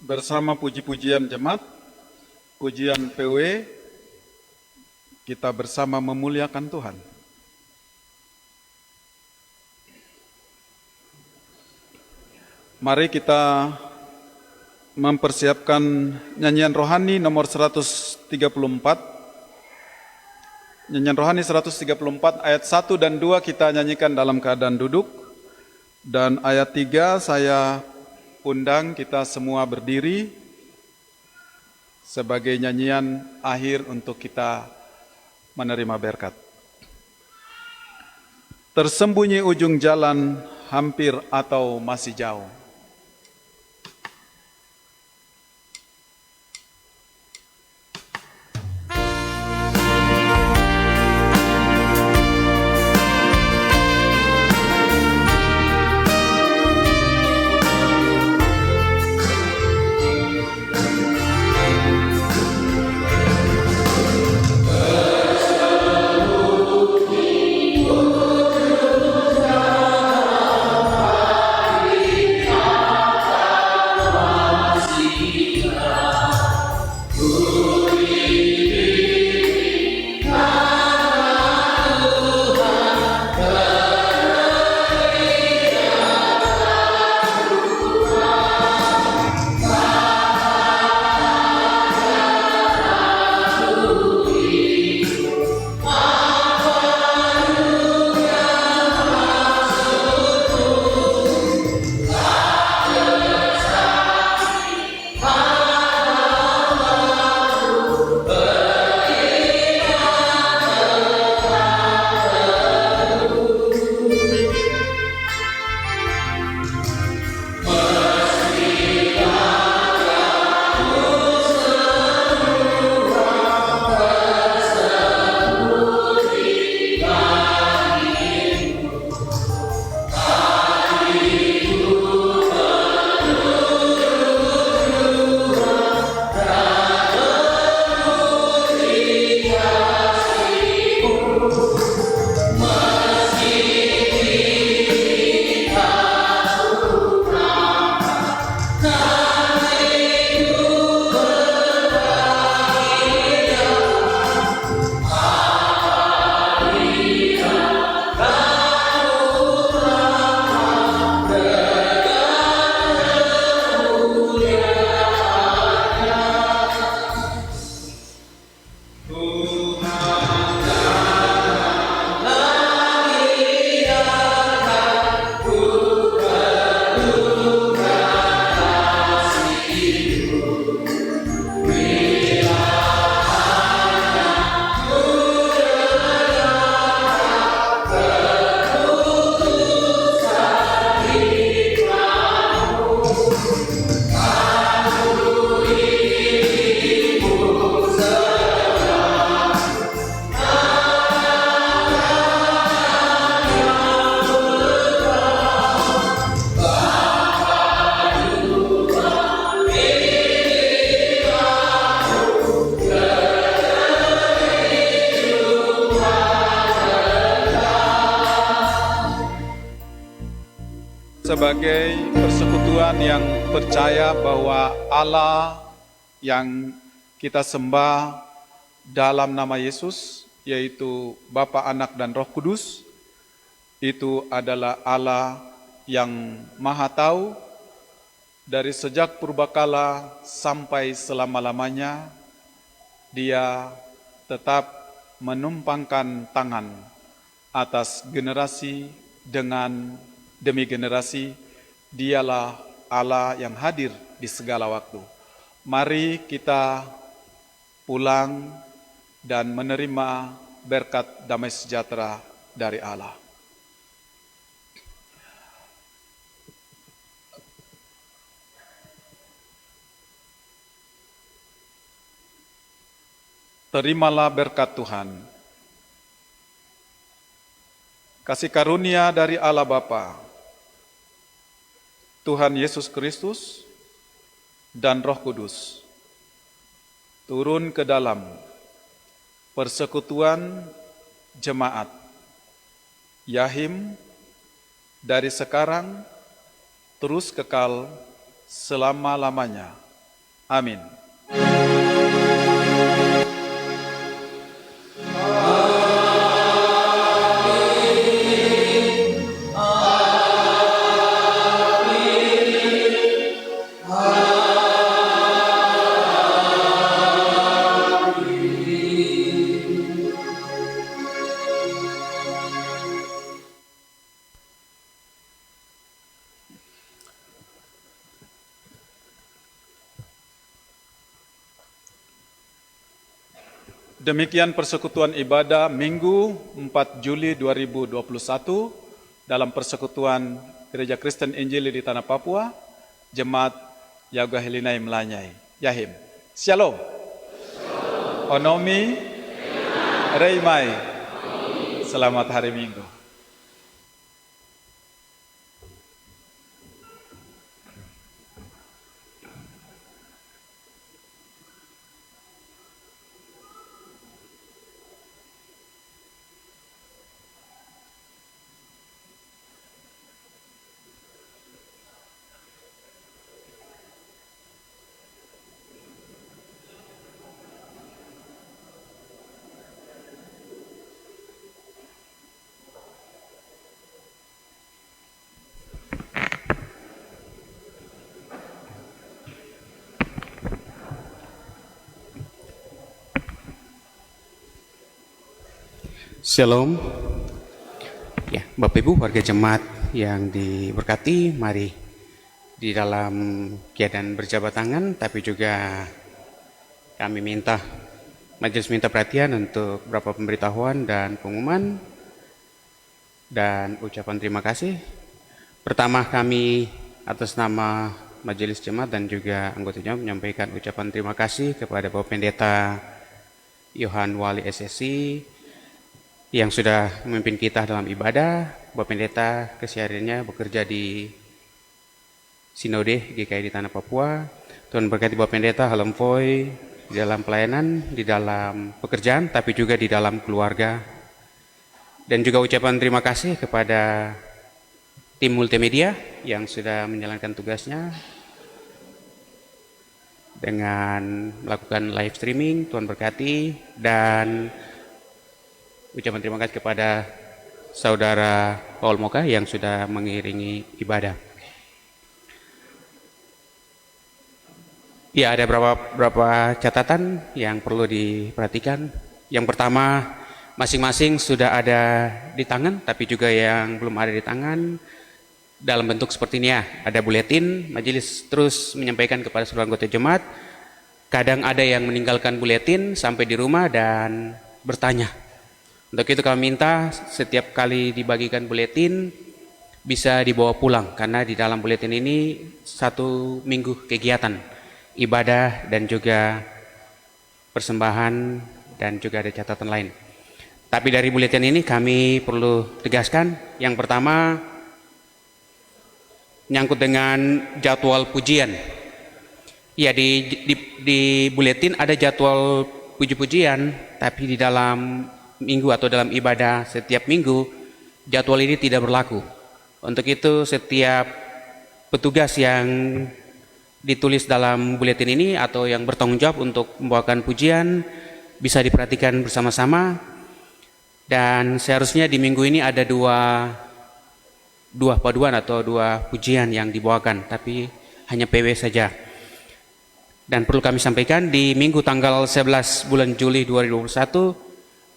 bersama puji-pujian jemaat, pujian PW, kita bersama memuliakan Tuhan. Mari kita mempersiapkan nyanyian rohani nomor 134. Nyanyian rohani 134 ayat 1 dan 2 kita nyanyikan dalam keadaan duduk. Dan ayat 3 saya undang kita semua berdiri sebagai nyanyian akhir untuk kita menerima berkat. Tersembunyi ujung jalan, hampir atau masih jauh. Sebagai persekutuan yang percaya bahwa Allah yang kita sembah dalam nama Yesus, yaitu Bapa, Anak, dan Roh Kudus, itu adalah Allah yang Maha Tahu dari sejak purbakala sampai selama-lamanya. Dia tetap menumpangkan tangan atas generasi demi generasi. Dialah Allah yang hadir di segala waktu. Mari kita pulang dan menerima berkat damai sejahtera dari Allah. Terimalah berkat Tuhan. Kasih karunia dari Allah Bapa, Tuhan Yesus Kristus, dan Roh Kudus turun ke dalam persekutuan jemaat Yahim dari sekarang terus kekal selama-lamanya. Amin. Demikian persekutuan ibadah Minggu 4 Juli 2021 dalam persekutuan Gereja Kristen Injili di Tanah Papua, Jemaat Yaga Helinai Melanyai. Yahim. Shalom. Onomi. Reimai. Selamat hari Minggu. Shalom. Ya, Bapak Ibu warga jemaat yang diberkati, mari di dalam keadaan berjabat tangan, tapi juga kami majelis minta perhatian untuk beberapa pemberitahuan dan pengumuman dan ucapan terima kasih. Pertama, kami atas nama majelis jemaat dan juga anggota jemaat menyampaikan ucapan terima kasih kepada Bapak Pendeta Yohan Wali SSI yang sudah memimpin kita dalam ibadah. Bapak Pendeta kesehariannya bekerja di Sinode GKI di Tanah Papua. Tuhan berkati Bapak Pendeta Halemfoy di dalam pelayanan, di dalam pekerjaan, tapi juga di dalam keluarga. Dan juga ucapan terima kasih kepada tim multimedia yang sudah menjalankan tugasnya dengan melakukan live streaming. Tuhan berkati. Dan ucapan terima kasih kepada Saudara Paul Moka yang sudah mengiringi ibadah. Ya, ada beberapa catatan yang perlu diperhatikan. Yang pertama, masing-masing sudah ada di tangan, tapi juga yang belum ada di tangan dalam bentuk seperti ini ya. Ada buletin, majelis terus menyampaikan kepada seluruh anggota jemaat. Kadang ada yang meninggalkan buletin sampai di rumah dan bertanya. Untuk itu kami minta setiap kali dibagikan buletin bisa dibawa pulang, karena di dalam buletin ini 1 minggu kegiatan ibadah dan juga persembahan dan juga ada catatan lain. Tapi dari buletin ini kami perlu tegaskan, yang pertama nyangkut dengan jadwal pujian. Ya, di buletin ada jadwal puji-pujian, tapi di dalam minggu atau dalam ibadah setiap minggu jadwal ini tidak berlaku. Untuk itu setiap petugas yang ditulis dalam buletin ini atau yang bertanggung jawab untuk membawakan pujian bisa diperhatikan bersama-sama. Dan seharusnya di minggu ini ada dua paduan atau 2 pujian yang dibawakan, tapi hanya PW saja. Dan perlu kami sampaikan, di minggu tanggal 11 bulan Juli 2021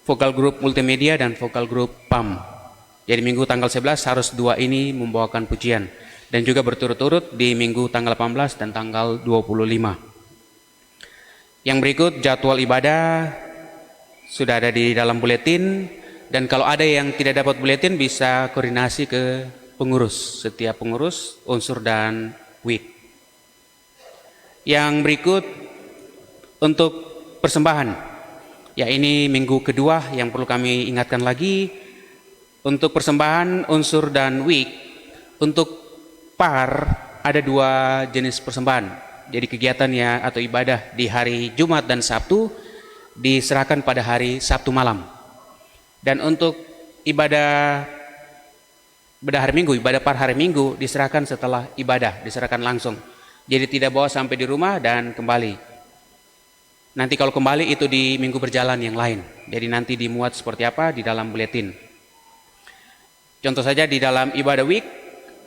vokal grup multimedia dan vokal grup PAM. Jadi minggu tanggal 11 harus 2 ini membawakan pujian. Dan juga berturut-turut di minggu tanggal 18 dan tanggal 25. Yang berikut jadwal ibadah sudah ada di dalam buletin. Dan kalau ada yang tidak dapat buletin bisa koordinasi ke pengurus. Setiap pengurus, unsur dan WIK. Yang berikut untuk persembahan. Ya, ini minggu kedua yang perlu kami ingatkan lagi. Untuk persembahan unsur dan WIK, untuk PAR ada 2 jenis persembahan. Jadi kegiatannya atau ibadah di hari Jumat dan Sabtu diserahkan pada hari Sabtu malam. Dan untuk ibadah hari Minggu, ibadah PAR hari Minggu diserahkan setelah ibadah, diserahkan langsung. Jadi tidak bawa sampai di rumah dan kembali. Nanti kalau kembali itu di minggu berjalan yang lain. Jadi nanti dimuat seperti apa di dalam buletin. Contoh saja di dalam ibadah week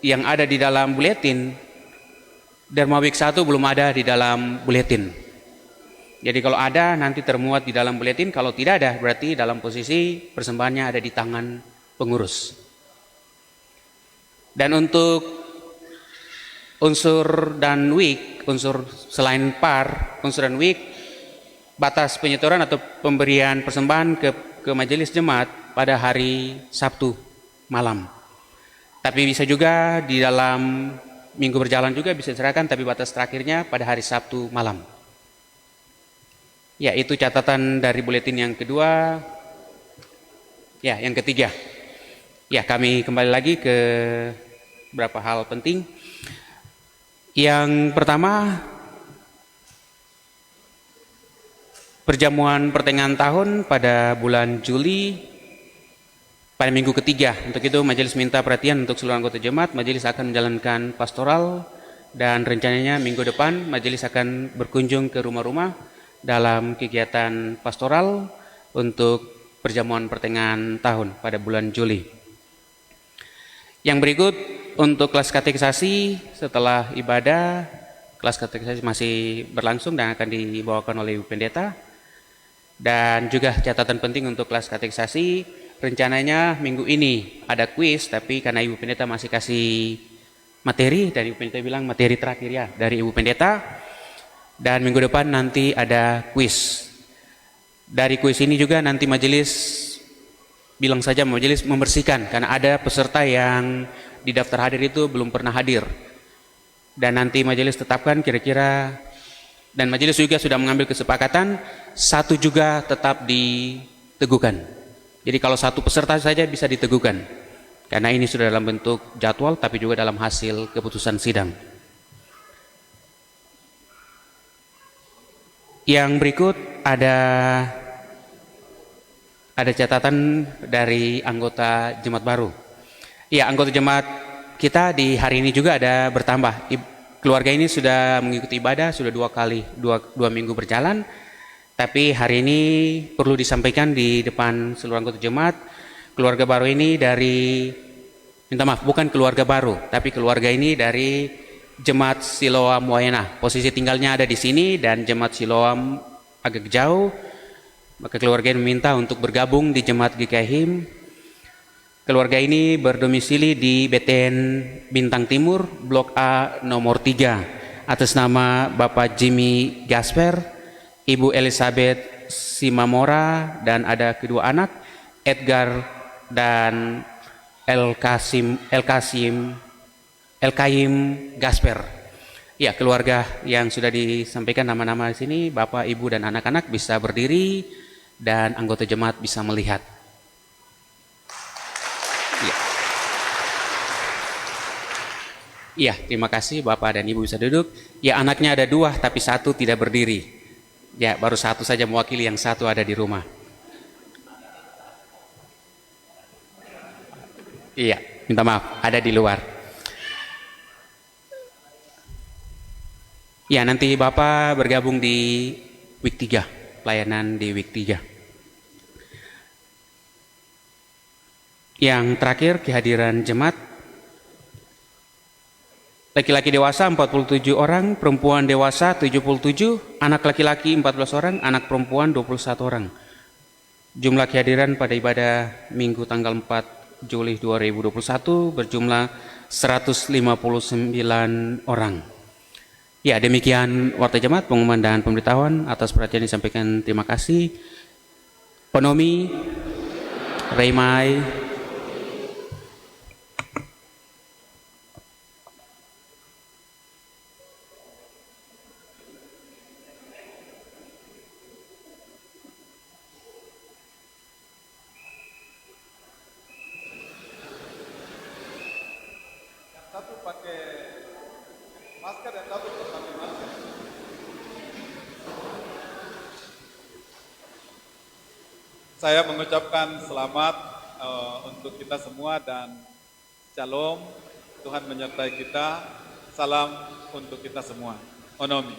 yang ada di dalam buletin, Dharma Week 1 belum ada di dalam buletin. Jadi kalau ada nanti termuat di dalam buletin, kalau tidak ada berarti dalam posisi persembahannya ada di tangan pengurus. Dan untuk unsur dan week, unsur selain par, unsur dan week, batas penyetoran atau pemberian persembahan ke majelis jemaat pada hari Sabtu malam. Tapi bisa juga di dalam minggu berjalan juga bisa diserahkan, tapi batas terakhirnya pada hari Sabtu malam. Ya, itu catatan dari buletin yang kedua. Ya, yang ketiga. Ya, kami kembali lagi ke beberapa hal penting. Yang pertama, perjamuan pertengahan tahun pada bulan Juli pada minggu ketiga. Untuk itu majelis minta perhatian untuk seluruh anggota jemaat. Majelis akan menjalankan pastoral dan rencananya minggu depan majelis akan berkunjung ke rumah-rumah dalam kegiatan pastoral untuk perjamuan pertengahan tahun pada bulan Juli. Yang berikut untuk kelas katekisasi setelah ibadah, kelas katekisasi masih berlangsung dan akan dibawakan oleh Ibu Pendeta. Dan juga catatan penting untuk kelas katekisasi, rencananya minggu ini ada kuis, tapi karena Ibu Pendeta masih kasih materi, dan Ibu Pendeta bilang materi terakhir ya dari Ibu Pendeta, dan minggu depan nanti ada kuis. Dari kuis ini juga nanti majelis, bilang saja majelis membersihkan, karena ada peserta yang di daftar hadir itu belum pernah hadir. Dan nanti majelis tetapkan kira-kira, dan majelis juga sudah mengambil kesepakatan, satu juga tetap diteguhkan. Jadi kalau satu peserta saja bisa diteguhkan, karena ini sudah dalam bentuk jadwal, tapi juga dalam hasil keputusan sidang. Yang berikut ada catatan dari anggota jemaat baru. Ya, anggota jemaat kita di hari ini juga ada bertambah. Keluarga ini sudah mengikuti ibadah sudah dua minggu berjalan. Tapi hari ini perlu disampaikan di depan seluruh anggota jemaat, keluarga baru ini bukan keluarga baru, tapi keluarga ini dari Jemaat Siloam Waena. Posisi tinggalnya ada di sini dan Jemaat Siloam agak jauh. Maka keluarga ini meminta untuk bergabung di Jemaat GKHIM. Keluarga ini berdomisili di BTN Bintang Timur, Blok A nomor 3, atas nama Bapak Jimmy Gasper, Ibu Elizabeth Simamora, dan ada kedua anak, Edgar dan El Kaim Gasper. Ya, keluarga yang sudah disampaikan nama-nama di sini, Bapak, Ibu, dan anak-anak bisa berdiri dan anggota jemaat bisa melihat. Ya. Iya, terima kasih Bapak dan Ibu bisa duduk. Ya, anaknya ada 2 tapi 1 tidak berdiri. Ya, baru 1 saja mewakili, yang 1 ada di rumah. Iya, minta maaf, ada di luar. Ya, nanti Bapak bergabung di week 3, pelayanan di week 3. Yang terakhir, kehadiran jemaat. Laki-laki dewasa 47 orang, perempuan dewasa 77, anak laki-laki 14 orang, anak perempuan 21 orang. Jumlah kehadiran pada ibadah Minggu tanggal 4 Juli 2021 berjumlah 159 orang. Ya, demikian warta jemaat, pengumuman dan pemberitahuan. Atas perhatian disampaikan terima kasih. Ponomi, Reimai, saya mengucapkan selamat untuk kita semua dan shalom. Tuhan menyertai kita. Salam untuk kita semua. Onomi.